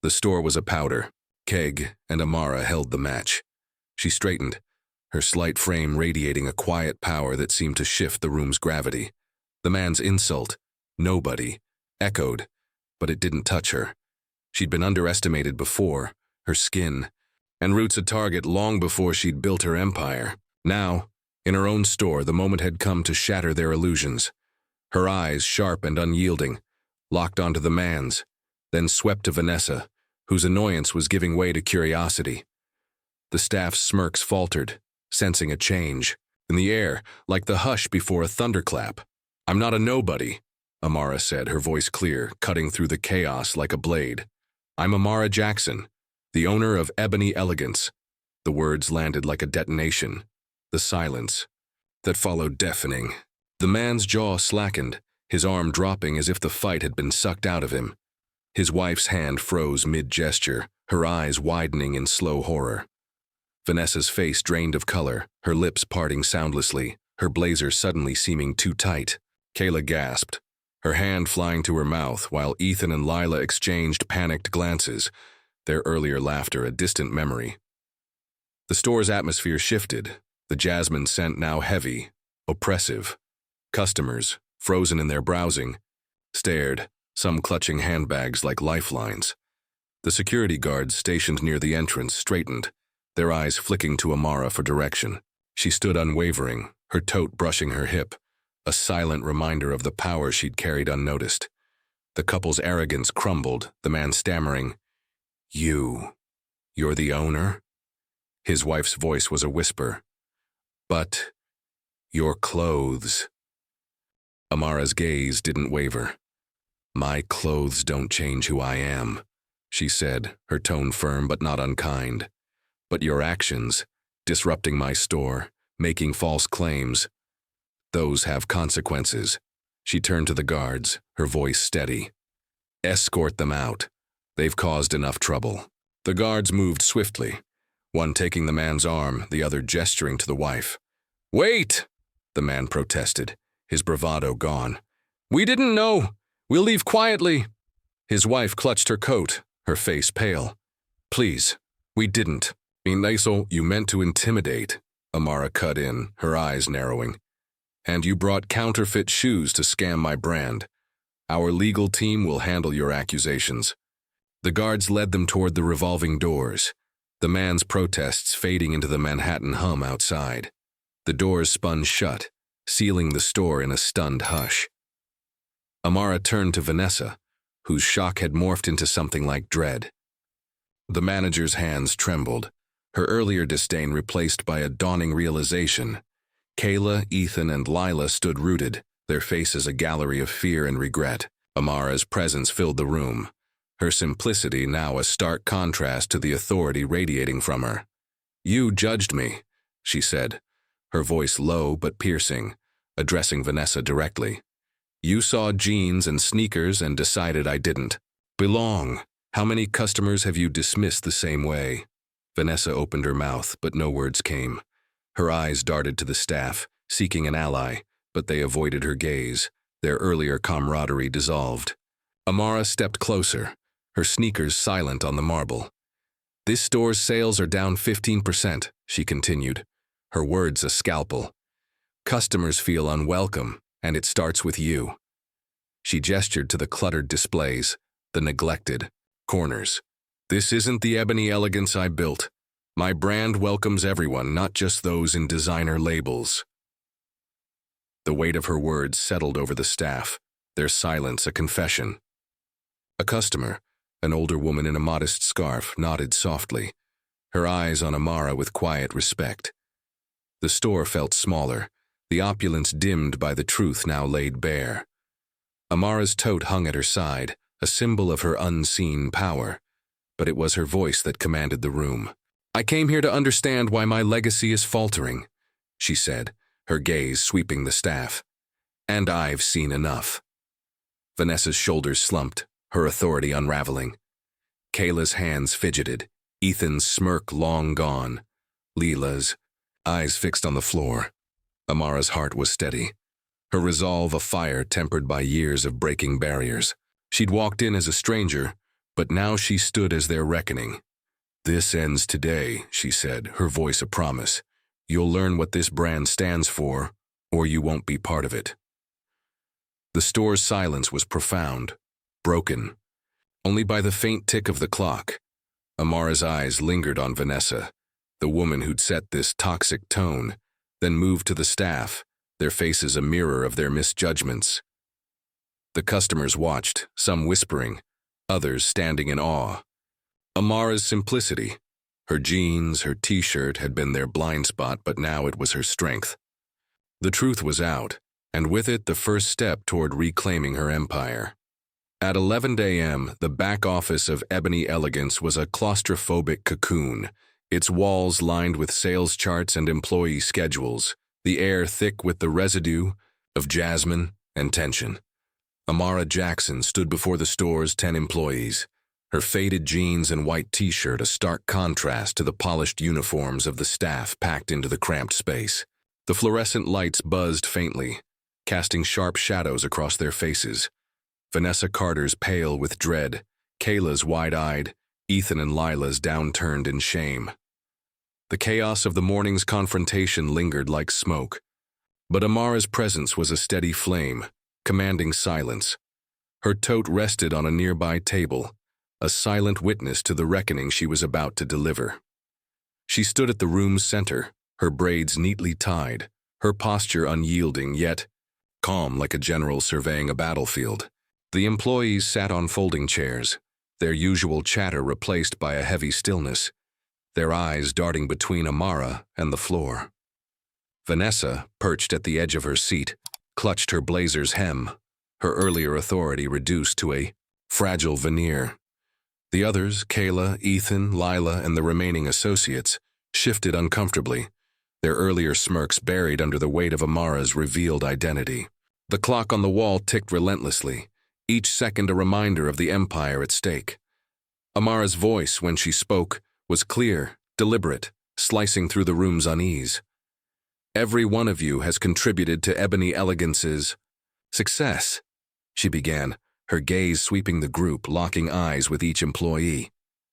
The store was a powder. Keg and Amara held the match. She straightened, her slight frame radiating a quiet power that seemed to shift the room's gravity. The man's insult, nobody, echoed, but it didn't touch her. She'd been underestimated before, her skin, and roots a target long before she'd built her empire. Now, in her own store, the moment had come to shatter their illusions. Her eyes, sharp and unyielding, locked onto the man's, then swept to Vanessa, whose annoyance was giving way to curiosity. The staff's smirks faltered, sensing a change. In the air, like the hush before a thunderclap. "I'm not a nobody," Amara said, her voice clear, cutting through the chaos like a blade. "I'm Amara Jackson, the owner of Ebony Elegance, The words landed like a detonation. The silence that followed deafening. The man's jaw slackened, his arm dropping as if the fight had been sucked out of him. His wife's hand froze mid-gesture, her eyes widening in slow horror. Vanessa's face drained of color, her lips parting soundlessly, her blazer suddenly seeming too tight. Kayla gasped, her hand flying to her mouth while Ethan and Lila exchanged panicked glances, their earlier laughter a distant memory. The store's atmosphere shifted, the jasmine scent now heavy, oppressive. Customers, frozen in their browsing, stared, some clutching handbags like lifelines. The security guards stationed near the entrance straightened, their eyes flicking to Amara for direction. She stood unwavering, her tote brushing her hip, a silent reminder of the power she'd carried unnoticed. The couple's arrogance crumbled, the man stammering, You're the owner?" His wife's voice was a whisper. "But your clothes." Amara's gaze didn't waver. "My clothes don't change who I am," she said, her tone firm but not unkind. "But your actions, disrupting my store, making false claims, those have consequences." She turned to the guards, her voice steady. "Escort them out. They've caused enough trouble." The guards moved swiftly, one taking the man's arm, the other gesturing to the wife. "Wait!" the man protested, his bravado gone. "We didn't know. We'll leave quietly." His wife clutched her coat, her face pale. "Please, we didn't. You meant to intimidate," Amara cut in, her eyes narrowing. "And you brought counterfeit shoes to scam my brand. Our legal team will handle your accusations." The guards led them toward the revolving doors, the man's protests fading into the Manhattan hum outside. The doors spun shut, sealing the store in a stunned hush. Amara turned to Vanessa, whose shock had morphed into something like dread. The manager's hands trembled, her earlier disdain replaced by a dawning realization. Kayla, Ethan, and Lila stood rooted, their faces a gallery of fear and regret. Amara's presence filled the room, her simplicity now a stark contrast to the authority radiating from her. "You judged me," she said, her voice low but piercing, addressing Vanessa directly. "You saw jeans and sneakers and decided I didn't belong. How many customers have you dismissed the same way?" Vanessa opened her mouth, but no words came. Her eyes darted to the staff, seeking an ally, but they avoided her gaze, their earlier camaraderie dissolved. Amara stepped closer, her sneakers silent on the marble. "This store's sales are down 15%, she continued, her words a scalpel. "Customers feel unwelcome, and it starts with you." She gestured to the cluttered displays, the neglected corners. "This isn't the Ebony Elegance I built. My brand welcomes everyone, not just those in designer labels." The weight of her words settled over the staff, their silence a confession. A customer, an older woman in a modest scarf, nodded softly, her eyes on Amara with quiet respect. The store felt smaller, the opulence dimmed by the truth now laid bare. Amara's tote hung at her side, a symbol of her unseen power, but it was her voice that commanded the room. "I came here to understand why my legacy is faltering," she said, her gaze sweeping the staff. "And I've seen enough." Vanessa's shoulders slumped, her authority unraveling. Kayla's hands fidgeted, Ethan's smirk long gone, Lila's eyes fixed on the floor. Amara's heart was steady, her resolve a fire tempered by years of breaking barriers. She'd walked in as a stranger, but now she stood as their reckoning. "This ends today," she said, her voice a promise. "You'll learn what this brand stands for, or you won't be part of it." The store's silence was profound, broken, only by the faint tick of the clock. Amara's eyes lingered on Vanessa, the woman who'd set this toxic tone, then moved to the staff, their faces a mirror of their misjudgments. The customers watched, some whispering, others standing in awe. Amara's simplicity, her jeans, her t-shirt had been their blind spot, but now it was her strength. The truth was out, and with it the first step toward reclaiming her empire. At 11 a.m., the back office of Ebony Elegance was a claustrophobic cocoon, its walls lined with sales charts and employee schedules, the air thick with the residue of jasmine and tension. Amara Jackson stood before the store's 10 employees, her faded jeans and white t-shirt a stark contrast to the polished uniforms of the staff packed into the cramped space. The fluorescent lights buzzed faintly, casting sharp shadows across their faces. Vanessa Carter's pale with dread, Kayla's wide-eyed, Ethan and Lila's downturned in shame. The chaos of the morning's confrontation lingered like smoke, but Amara's presence was a steady flame, commanding silence. Her tote rested on a nearby table, a silent witness to the reckoning she was about to deliver. She stood at the room's center, her braids neatly tied, her posture unyielding yet calm like a general surveying a battlefield. The employees sat on folding chairs, their usual chatter replaced by a heavy stillness, their eyes darting between Amara and the floor. Vanessa, perched at the edge of her seat, clutched her blazer's hem, her earlier authority reduced to a fragile veneer. The others, Kayla, Ethan, Lila, and the remaining associates, shifted uncomfortably, their earlier smirks buried under the weight of Amara's revealed identity. The clock on the wall ticked relentlessly, each second a reminder of the empire at stake. Amara's voice, when she spoke, was clear, deliberate, slicing through the room's unease. "Every one of you has contributed to Ebony Elegance's success," she began, her gaze sweeping the group, locking eyes with each employee.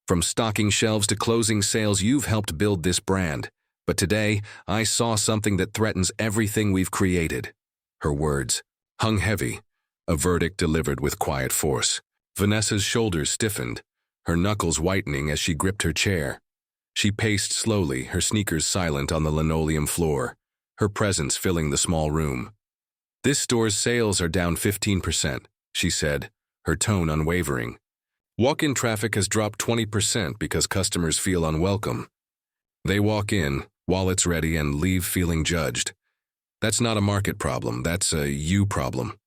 "From stocking shelves to closing sales, you've helped build this brand. But today, I saw something that threatens everything we've created." Her words hung heavy, a verdict delivered with quiet force. Vanessa's shoulders stiffened, her knuckles whitening as she gripped her chair. She paced slowly, her sneakers silent on the linoleum floor, her presence filling the small room. "This store's sales are down 15%, she said, her tone unwavering. "Walk-in traffic has dropped 20% because customers feel unwelcome. They walk in, wallets ready, and leave feeling judged. That's not a market problem, that's a you problem."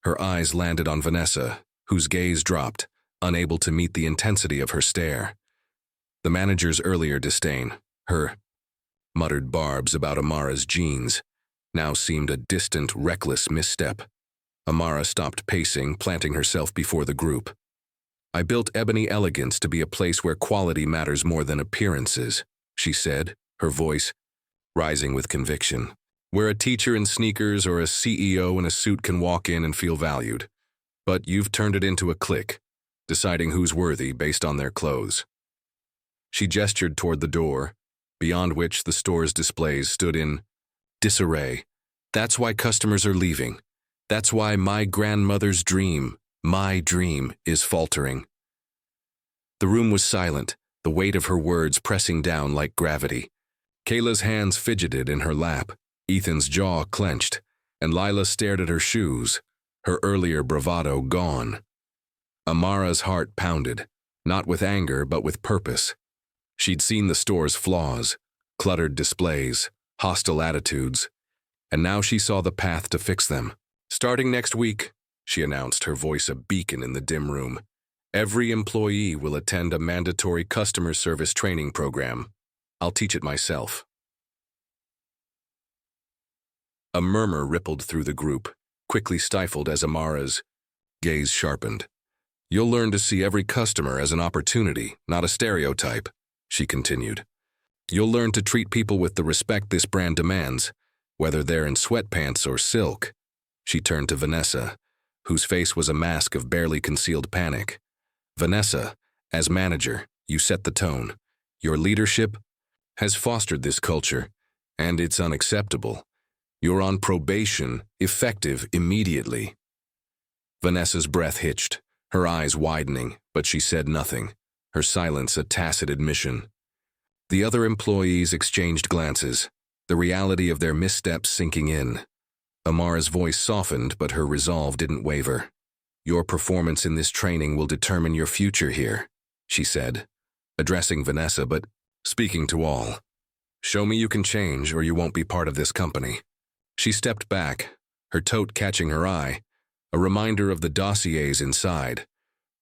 Her eyes landed on Vanessa, whose gaze dropped, unable to meet the intensity of her stare. The manager's earlier disdain, her muttered barbs about Amara's jeans, now seemed a distant, reckless misstep. Amara stopped pacing, planting herself before the group. "I built Ebony Elegance to be a place where quality matters more than appearances," she said, her voice rising with conviction. "Where a teacher in sneakers or a CEO in a suit can walk in and feel valued. But you've turned it into a clique, deciding who's worthy based on their clothes." She gestured toward the door, beyond which the store's displays stood in disarray. "That's why customers are leaving. That's why my grandmother's dream, my dream, is faltering." The room was silent, the weight of her words pressing down like gravity. Kayla's hands fidgeted in her lap, Ethan's jaw clenched, and Lila stared at her shoes, her earlier bravado gone. Amara's heart pounded, not with anger but with purpose. She'd seen the store's flaws, cluttered displays, hostile attitudes, and now she saw the path to fix them. "Starting next week," she announced, her voice a beacon in the dim room, "every employee will attend a mandatory customer service training program. I'll teach it myself." A murmur rippled through the group, quickly stifled as Amara's gaze sharpened. "You'll learn to see every customer as an opportunity, not a stereotype," she continued. "You'll learn to treat people with the respect this brand demands, whether they're in sweatpants or silk." She turned to Vanessa, whose face was a mask of barely concealed panic. "Vanessa, as manager, you set the tone. Your leadership has fostered this culture, and it's unacceptable. You're on probation, effective immediately." Vanessa's breath hitched, her eyes widening, but she said nothing, her silence a tacit admission. The other employees exchanged glances, the reality of their missteps sinking in. Amara's voice softened, but her resolve didn't waver. "Your performance in this training will determine your future here," she said, addressing Vanessa but speaking to all. "Show me you can change or you won't be part of this company." She stepped back, her tote catching her eye, a reminder of the dossiers inside,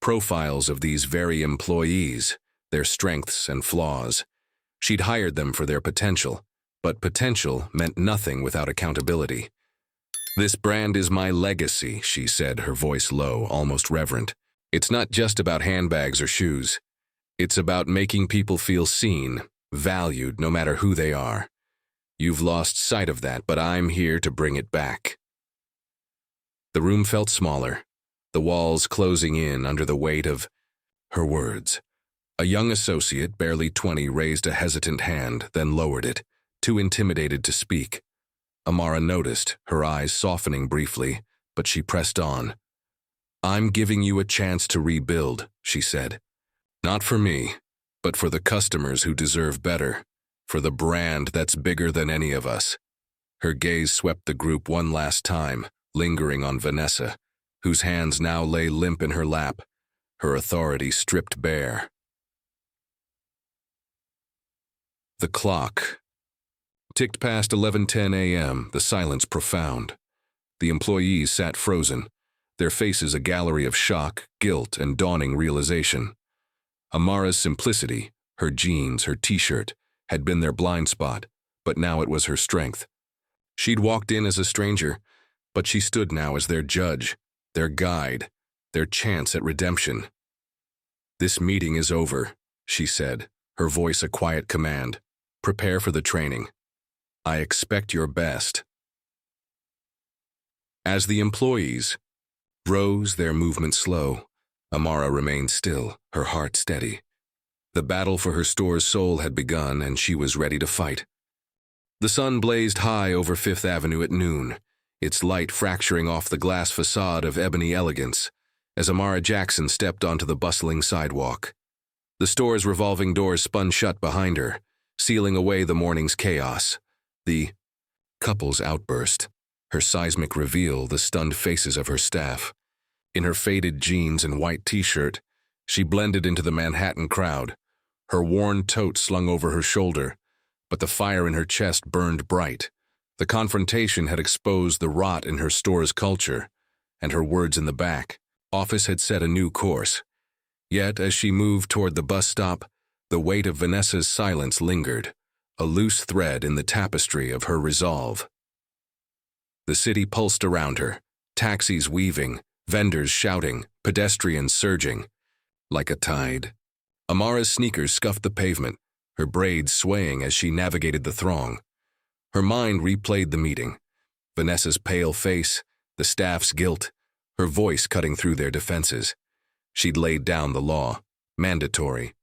profiles of these very employees, their strengths and flaws, She'd hired them for their potential, but potential meant nothing without accountability. "This brand is my legacy," she said, her voice low, almost reverent. "It's not just about handbags or shoes. It's about making people feel seen, valued, no matter who they are. You've lost sight of that, but I'm here to bring it back." The room felt smaller, the walls closing in under the weight of her words. A young associate, barely 20, raised a hesitant hand, then lowered it, too intimidated to speak. Amara noticed, her eyes softening briefly, but she pressed on. "I'm giving you a chance to rebuild," she said. "Not for me, but for the customers who deserve better, for the brand that's bigger than any of us." Her gaze swept the group one last time, lingering on Vanessa, whose hands now lay limp in her lap, her authority stripped bare. The clock ticked past 11:10 a.m., the silence profound. The employees sat frozen, their faces a gallery of shock, guilt, and dawning realization. Amara's simplicity, her jeans, her t-shirt, had been their blind spot, but now it was her strength. She'd walked in as a stranger, but she stood now as their judge, their guide, their chance at redemption. "This meeting is over," she said, her voice a quiet command. "Prepare for the training. I expect your best." As the employees rose, their movement slow, Amara remained still, her heart steady. The battle for her store's soul had begun, and she was ready to fight. The sun blazed high over Fifth Avenue at noon, its light fracturing off the glass facade of Ebony Elegance, as Amara Jackson stepped onto the bustling sidewalk. The store's revolving doors spun shut behind her, sealing away the morning's chaos. The couple's outburst, her seismic reveal, the stunned faces of her staff. In her faded jeans and white t-shirt, she blended into the Manhattan crowd, her worn tote slung over her shoulder, but the fire in her chest burned bright. The confrontation had exposed the rot in her store's culture, and her words in the back office had set a new course. Yet, as she moved toward the bus stop, the weight of Vanessa's silence lingered, a loose thread in the tapestry of her resolve. The city pulsed around her, taxis weaving, vendors shouting, pedestrians surging. Like a tide, Amara's sneakers scuffed the pavement, her braids swaying as she navigated the throng. Her mind replayed the meeting, Vanessa's pale face, the staff's guilt, her voice cutting through their defenses. She'd laid down the law, mandatory,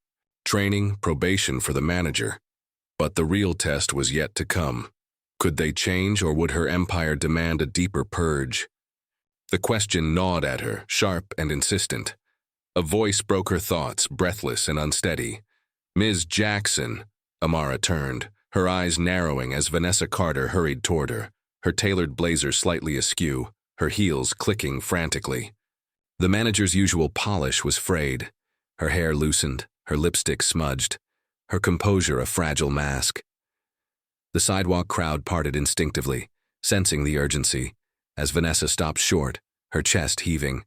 training, probation for the manager. But the real test was yet to come. Could they change, or would her empire demand a deeper purge? The question gnawed at her, sharp and insistent. A voice broke her thoughts, breathless and unsteady. "Ms. Jackson," Amara turned, her eyes narrowing as Vanessa Carter hurried toward her, her tailored blazer slightly askew, her heels clicking frantically. The manager's usual polish was frayed, her hair loosened, her lipstick smudged, her composure a fragile mask. The sidewalk crowd parted instinctively, sensing the urgency, as Vanessa stopped short, her chest heaving.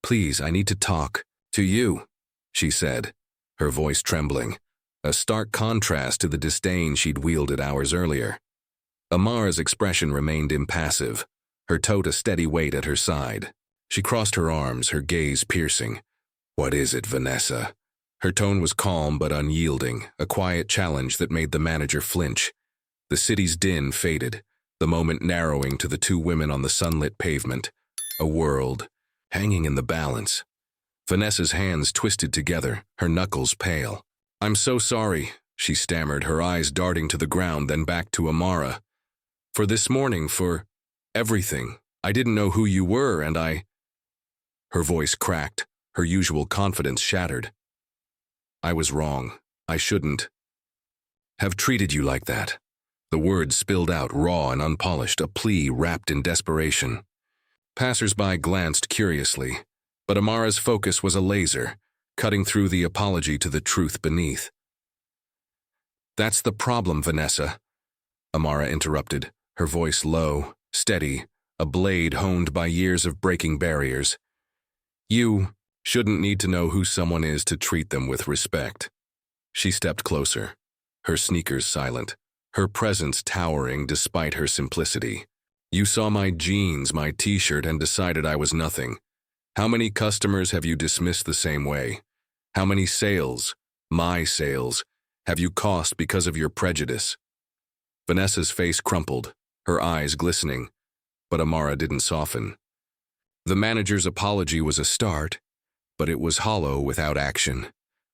"Please, I need to talk to you," she said, her voice trembling, a stark contrast to the disdain she'd wielded hours earlier. Amara's expression remained impassive, her tote a steady weight at her side. She crossed her arms, her gaze piercing. "What is it, Vanessa?" Her tone was calm but unyielding, a quiet challenge that made the manager flinch. The city's din faded, the moment narrowing to the two women on the sunlit pavement, a world hanging in the balance. Vanessa's hands twisted together, her knuckles pale. "I'm so sorry," she stammered, her eyes darting to the ground, then back to Amara. "For this morning, for everything. I didn't know who you were, and I—" Her voice cracked, her usual confidence shattered. "I was wrong. I shouldn't have treated you like that." The words spilled out raw and unpolished, a plea wrapped in desperation. Passers-by glanced curiously, but Amara's focus was a laser, cutting through the apology to the truth beneath. "That's the problem, Vanessa," Amara interrupted, her voice low, steady, a blade honed by years of breaking barriers. "You shouldn't need to know who someone is to treat them with respect." She stepped closer, her sneakers silent, her presence towering despite her simplicity. You saw my jeans, my t-shirt, and decided I was nothing. How many customers have you dismissed the same way? How many sales, my sales, have you cost because of your prejudice? Vanessa's face crumpled, her eyes glistening, but Amara didn't soften. The manager's apology was a start, but it was hollow without action,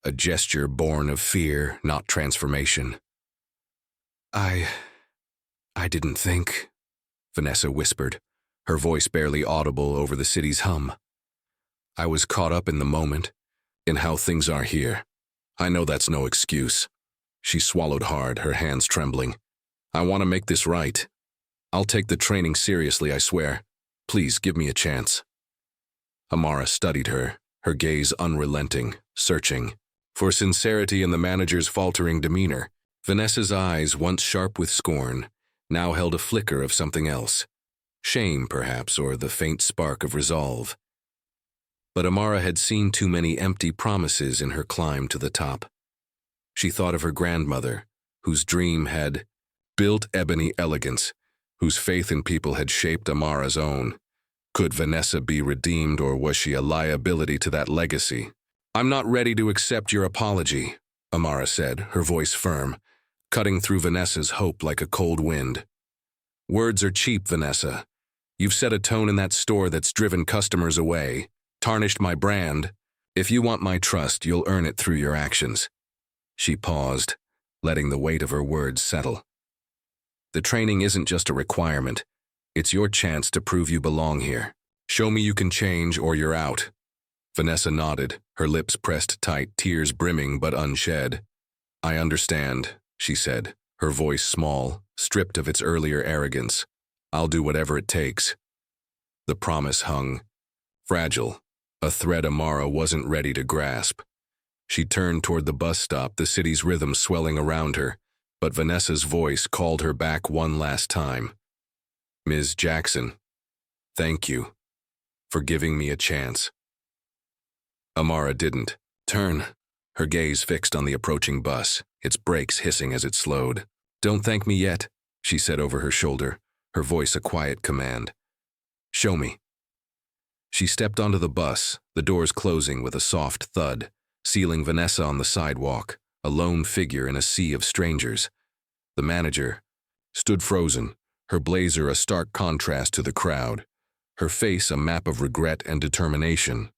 a gesture born of fear, not transformation. I didn't think, Vanessa whispered, her voice barely audible over the city's hum. I was caught up in the moment, in how things are here. I know that's no excuse. She swallowed hard, her hands trembling. I want to make this right. I'll take the training seriously, I swear. Please give me a chance. Amara studied her, her gaze unrelenting, searching. For sincerity in the manager's faltering demeanor, Vanessa's eyes, once sharp with scorn, now held a flicker of something else. Shame, perhaps, or the faint spark of resolve. But Amara had seen too many empty promises in her climb to the top. She thought of her grandmother, whose dream had built Ebony Elegance, whose faith in people had shaped Amara's own. Could Vanessa be redeemed, or was she a liability to that legacy? I'm not ready to accept your apology, Amara said, her voice firm, cutting through Vanessa's hope like a cold wind. Words are cheap, Vanessa. You've set a tone in that store that's driven customers away, tarnished my brand. If you want my trust, you'll earn it through your actions. She paused, letting the weight of her words settle. The training isn't just a requirement. It's your chance to prove you belong here. Show me you can change or you're out. Vanessa nodded, her lips pressed tight, tears brimming but unshed. I understand, she said, her voice small, stripped of its earlier arrogance. I'll do whatever it takes. The promise hung, fragile, a thread Amara wasn't ready to grasp. She turned toward the bus stop, the city's rhythm swelling around her, but Vanessa's voice called her back one last time. Ms. Jackson, thank you for giving me a chance. Amara didn't turn, her gaze fixed on the approaching bus, its brakes hissing as it slowed. Don't thank me yet, she said over her shoulder, her voice a quiet command. Show me. She stepped onto the bus, the doors closing with a soft thud, sealing Vanessa on the sidewalk, a lone figure in a sea of strangers. The manager stood frozen, her blazer a stark contrast to the crowd, her face a map of regret and determination.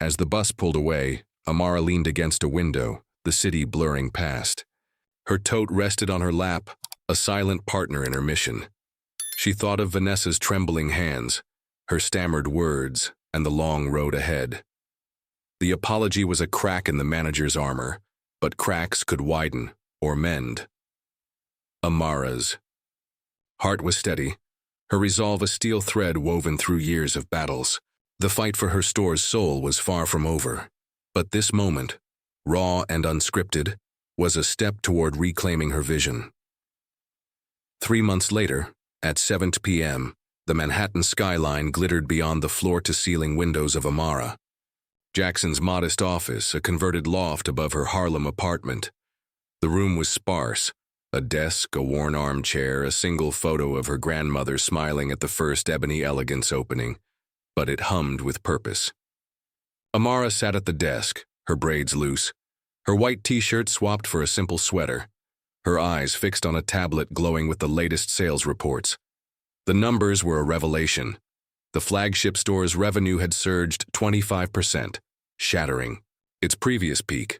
As the bus pulled away, Amara leaned against a window, the city blurring past. Her tote rested on her lap, a silent partner in her mission. She thought of Vanessa's trembling hands, her stammered words, and the long road ahead. The apology was a crack in the manager's armor, but cracks could widen or mend. Amara's heart was steady, her resolve a steel thread woven through years of battles. The fight for her store's soul was far from over, but this moment, raw and unscripted, was a step toward reclaiming her vision. 3 months later, at 7 p.m., the Manhattan skyline glittered beyond the floor-to-ceiling windows of Amara. Jackson's modest office, a converted loft above her Harlem apartment. The room was sparse, a desk, a worn armchair, a single photo of her grandmother smiling at the first Ebony Elegance opening, but it hummed with purpose. Amara sat at the desk, her braids loose, her white t-shirt swapped for a simple sweater, her eyes fixed on a tablet glowing with the latest sales reports. The numbers were a revelation. The flagship store's revenue had surged 25%, shattering its previous peak.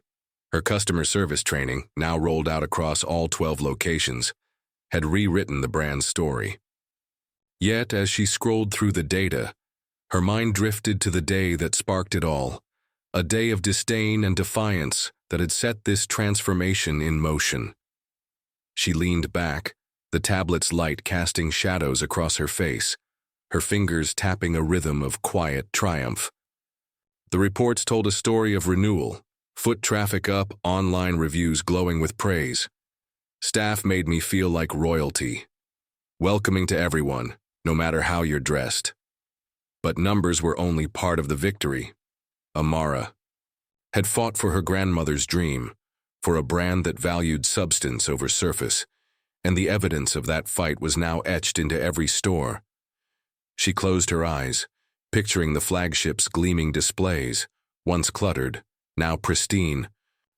Her customer service training, now rolled out across all 12 locations, had rewritten the brand's story. Yet, as she scrolled through the data, her mind drifted to the day that sparked it all, a day of disdain and defiance that had set this transformation in motion. She leaned back, the tablet's light casting shadows across her face, her fingers tapping a rhythm of quiet triumph. The reports told a story of renewal, foot traffic up, online reviews glowing with praise. Staff made me feel like royalty, welcoming to everyone, no matter how you're dressed. But numbers were only part of the victory. Amara had fought for her grandmother's dream, for a brand that valued substance over surface, and the evidence of that fight was now etched into every store. She closed her eyes, picturing the flagship's gleaming displays, once cluttered, now pristine,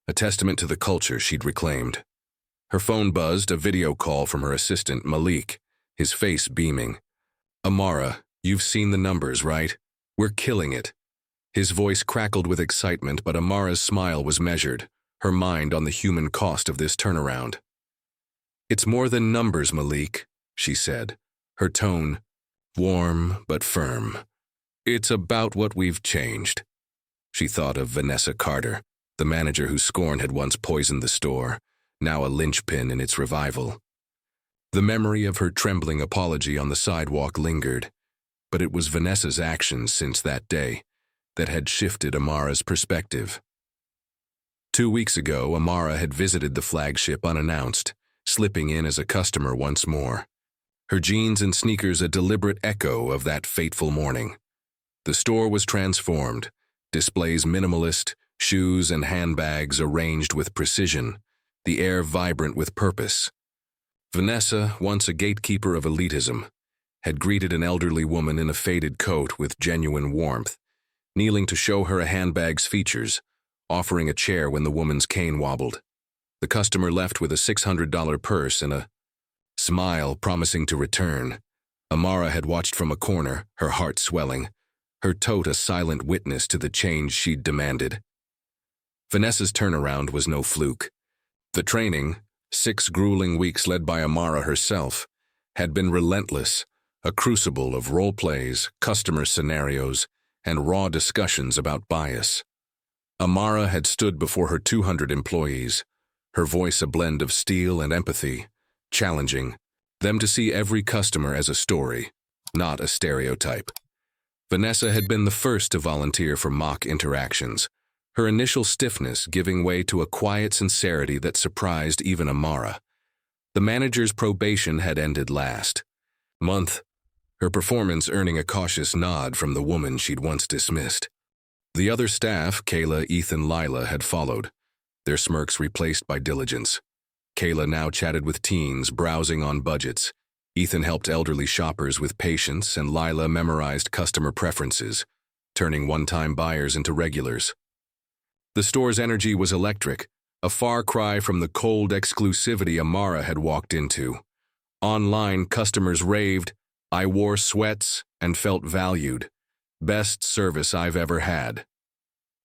a testament to the culture she'd reclaimed. Her phone buzzed, a video call from her assistant, Malik, his face beaming. "Amara, you've seen the numbers, right? We're killing it." His voice crackled with excitement, but Amara's smile was measured, her mind on the human cost of this turnaround. "It's more than numbers, Malik," she said, her tone warm but firm. "It's about what we've changed." She thought of Vanessa Carter, the manager whose scorn had once poisoned the store, now a linchpin in its revival. The memory of her trembling apology on the sidewalk lingered, but it was Vanessa's actions since that day that had shifted Amara's perspective. 2 weeks ago, Amara had visited the flagship unannounced, slipping in as a customer once more. Her jeans and sneakers a deliberate echo of that fateful morning. The store was transformed, displays minimalist, shoes and handbags arranged with precision, the air vibrant with purpose. Vanessa, once a gatekeeper of elitism, had greeted an elderly woman in a faded coat with genuine warmth, kneeling to show her a handbag's features, offering a chair when the woman's cane wobbled. The customer left with a $600 purse and a smile promising to return. Amara had watched from a corner, her heart swelling, her tote a silent witness to the change she'd demanded. Vanessa's turnaround was no fluke. The training, 6 grueling weeks led by Amara herself, had been relentless, a crucible of role plays, customer scenarios, and raw discussions about bias. Amara had stood before her 200 employees, her voice a blend of steel and empathy, challenging them to see every customer as a story, not a stereotype. Vanessa had been the first to volunteer for mock interactions, her initial stiffness giving way to a quiet sincerity that surprised even Amara. The manager's probation had ended last month, her performance earning a cautious nod from the woman she'd once dismissed. The other staff, Kayla, Ethan, Lila, had followed, their smirks replaced by diligence. Kayla now chatted with teens, browsing on budgets. Ethan helped elderly shoppers with patience, and Lila memorized customer preferences, turning one-time buyers into regulars. The store's energy was electric, a far cry from the cold exclusivity Amara had walked into. Online, customers raved, "I wore sweats and felt valued. Best service I've ever had."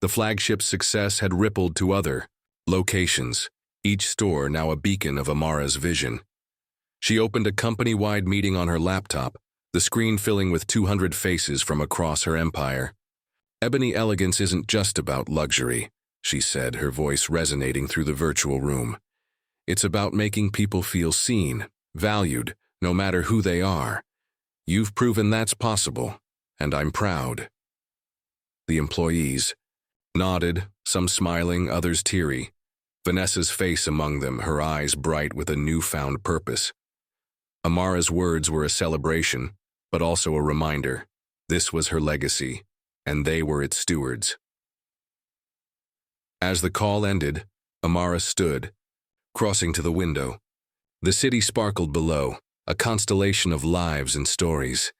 The flagship's success had rippled to other locations, each store now a beacon of Amara's vision. She opened a company-wide meeting on her laptop, the screen filling with 200 faces from across her empire. "Ebony Elegance isn't just about luxury," she said, her voice resonating through the virtual room. "It's about making people feel seen, valued, no matter who they are. You've proven that's possible, and I'm proud." The employees nodded, some smiling, others teary. Vanessa's face among them, her eyes bright with a newfound purpose. Amara's words were a celebration, but also a reminder. This was her legacy, and they were its stewards. As the call ended, Amara stood, crossing to the window. The city sparkled below, a constellation of lives and stories.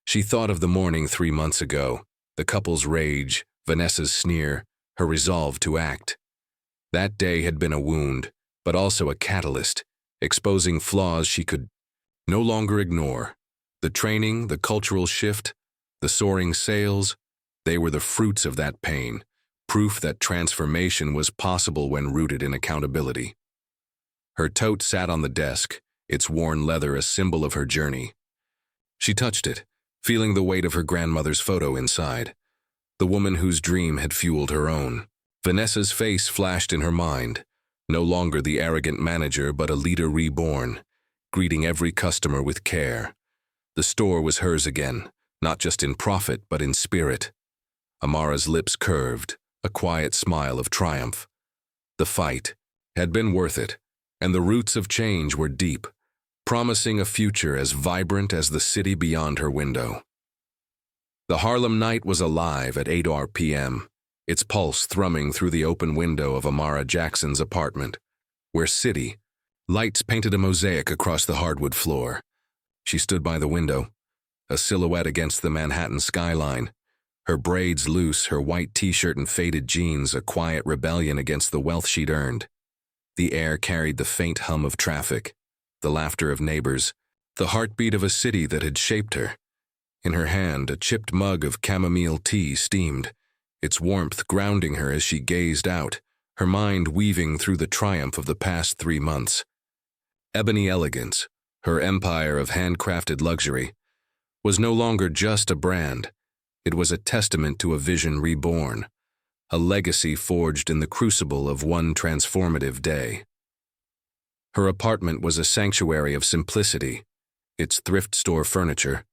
She thought of the morning 3 months ago, the couple's rage, Vanessa's sneer, her resolve to act. That day had been a wound, but also a catalyst, exposing flaws she could no longer ignore. The training, the cultural shift, the soaring sales, they were the fruits of that pain, proof that transformation was possible when rooted in accountability. Her tote sat on the desk, its worn leather a symbol of her journey. She touched it, feeling the weight of her grandmother's photo inside, the woman whose dream had fueled her own. Vanessa's face flashed in her mind, no longer the arrogant manager but a leader reborn, greeting every customer with care. The store was hers again, not just in profit but in spirit. Amara's lips curved, a quiet smile of triumph. The fight had been worth it, and the roots of change were deep, promising a future as vibrant as the city beyond her window. The Harlem night was alive at 8 p.m., its pulse thrumming through the open window of Amara Jackson's apartment, where city lights painted a mosaic across the hardwood floor. She stood by the window, a silhouette against the Manhattan skyline, her braids loose, her white t-shirt and faded jeans a quiet rebellion against the wealth she'd earned. The air carried the faint hum of traffic, the laughter of neighbors, the heartbeat of a city that had shaped her. In her hand, a chipped mug of chamomile tea steamed, its warmth grounding her as she gazed out, her mind weaving through the triumph of the past 3 months. Ebony Elegance, her empire of handcrafted luxury, was no longer just a brand. It was a testament to a vision reborn, a legacy forged in the crucible of one transformative day. Her apartment was a sanctuary of simplicity, its thrift store furniture,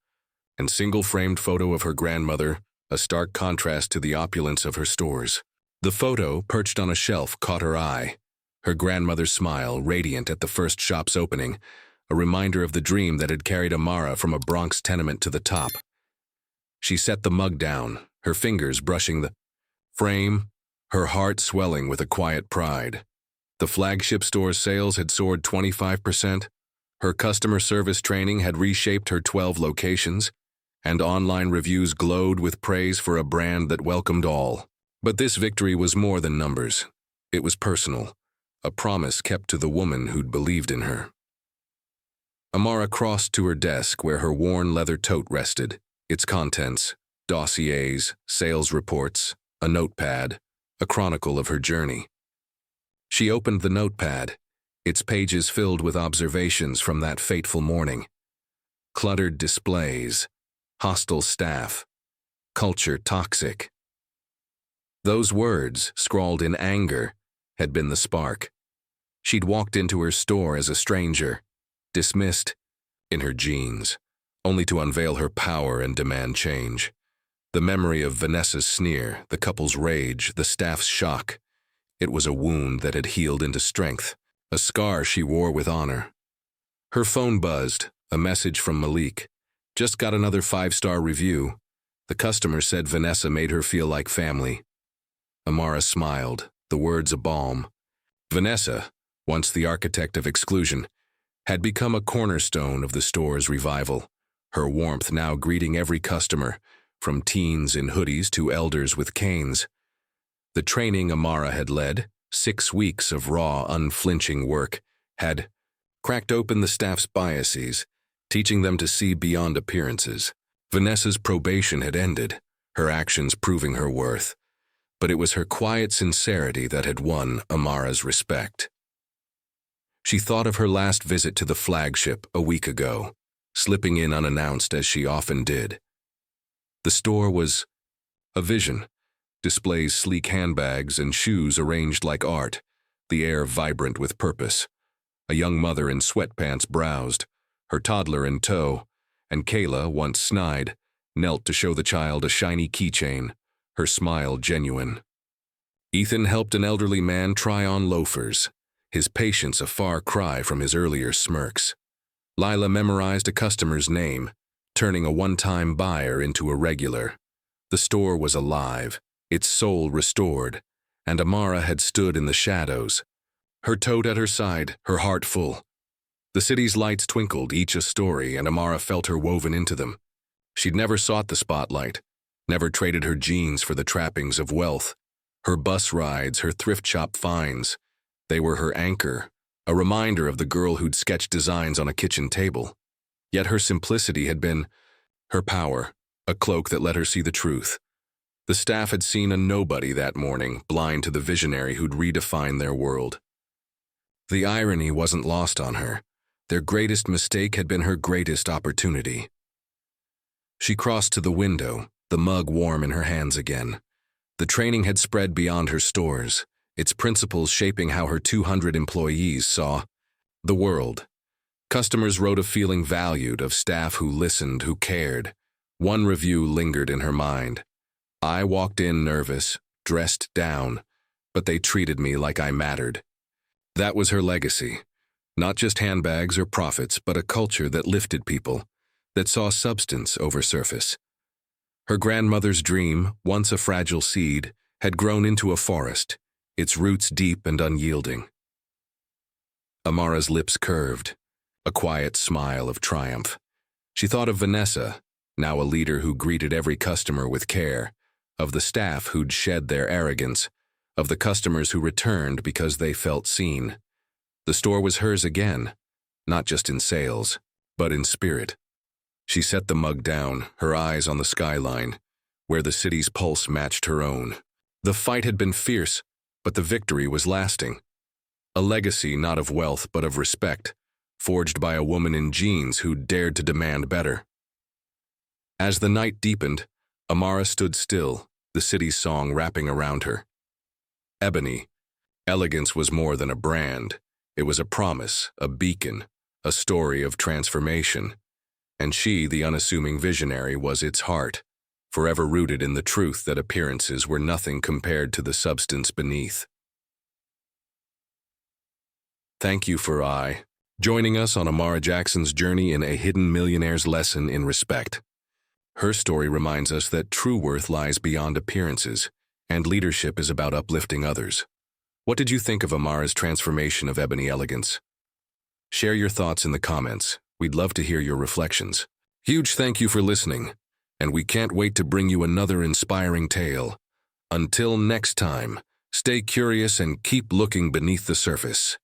and single-framed photo of her grandmother, a stark contrast to the opulence of her stores. The photo, perched on a shelf, caught her eye, her grandmother's smile radiant at the first shop's opening, a reminder of the dream that had carried Amara from a Bronx tenement to the top. She set the mug down, her fingers brushing the frame, her heart swelling with a quiet pride. The flagship store's sales had soared 25%, her customer service training had reshaped her 12 locations, and online reviews glowed with praise for a brand that welcomed all. But this victory was more than numbers. It was personal, a promise kept to the woman who'd believed in her. Amara crossed to her desk where her worn leather tote rested, its contents, dossiers, sales reports, a notepad, a chronicle of her journey. She opened the notepad, its pages filled with observations from that fateful morning. Cluttered displays, hostile staff, culture toxic. Those words, scrawled in anger, had been the spark. She'd walked into her store as a stranger, dismissed, in her jeans, only to unveil her power and demand change. The memory of Vanessa's sneer, the couple's rage, the staff's shock. It was a wound that had healed into strength, a scar she wore with honor. Her phone buzzed, a message from Malik. Just got another 5-star review. The customer said Vanessa made her feel like family. Amara smiled, the words a balm. Vanessa, once the architect of exclusion, had become a cornerstone of the store's revival, her warmth now greeting every customer, from teens in hoodies to elders with canes. The training Amara had led, 6 weeks of raw, unflinching work, had cracked open the staff's biases, teaching them to see beyond appearances. Vanessa's probation had ended, her actions proving her worth. But it was her quiet sincerity that had won Amara's respect. She thought of her last visit to the flagship a week ago, slipping in unannounced as she often did. The store was a vision, displays sleek handbags and shoes arranged like art, the air vibrant with purpose. A young mother in sweatpants browsed, her toddler in tow, and Kayla, once snide, knelt to show the child a shiny keychain, her smile genuine. Ethan helped an elderly man try on loafers, his patience a far cry from his earlier smirks. Lila memorized a customer's name, turning a one-time buyer into a regular. The store was alive, its soul restored, and Amara had stood in the shadows, her tote at her side, her heart full. The city's lights twinkled, each a story, and Amara felt her woven into them. She'd never sought the spotlight, never traded her jeans for the trappings of wealth. Her bus rides, her thrift shop finds, they were her anchor, a reminder of the girl who'd sketched designs on a kitchen table. Yet her simplicity had been her power, a cloak that let her see the truth. The staff had seen a nobody that morning, blind to the visionary who'd redefined their world. The irony wasn't lost on her. Their greatest mistake had been her greatest opportunity. She crossed to the window, the mug warm in her hands again. The training had spread beyond her stores, its principles shaping how her 200 employees saw the world. Customers wrote of feeling valued, of staff who listened, who cared. One review lingered in her mind. I walked in nervous, dressed down, but they treated me like I mattered. That was her legacy. Not just handbags or profits, but a culture that lifted people, that saw substance over surface. Her grandmother's dream, once a fragile seed, had grown into a forest, its roots deep and unyielding. Amara's lips curved, a quiet smile of triumph. She thought of Vanessa, now a leader who greeted every customer with care, of the staff who'd shed their arrogance, of the customers who returned because they felt seen. The store was hers again, not just in sales, but in spirit. She set the mug down, her eyes on the skyline, where the city's pulse matched her own. The fight had been fierce, but the victory was lasting. A legacy not of wealth but of respect, forged by a woman in jeans who dared to demand better. As the night deepened, Amara stood still, the city's song wrapping around her. Ebony Elegance was more than a brand. It was a promise, a beacon, a story of transformation. And she, the unassuming visionary, was its heart, forever rooted in the truth that appearances were nothing compared to the substance beneath. Thank you for joining us on Amara Jackson's journey in A Hidden Millionaire's Lesson in Respect. Her story reminds us that true worth lies beyond appearances, and leadership is about uplifting others. What did you think of Amara's transformation of Ebony Elegance? Share your thoughts in the comments. We'd love to hear your reflections. Huge thank you for listening, and we can't wait to bring you another inspiring tale. Until next time, stay curious and keep looking beneath the surface.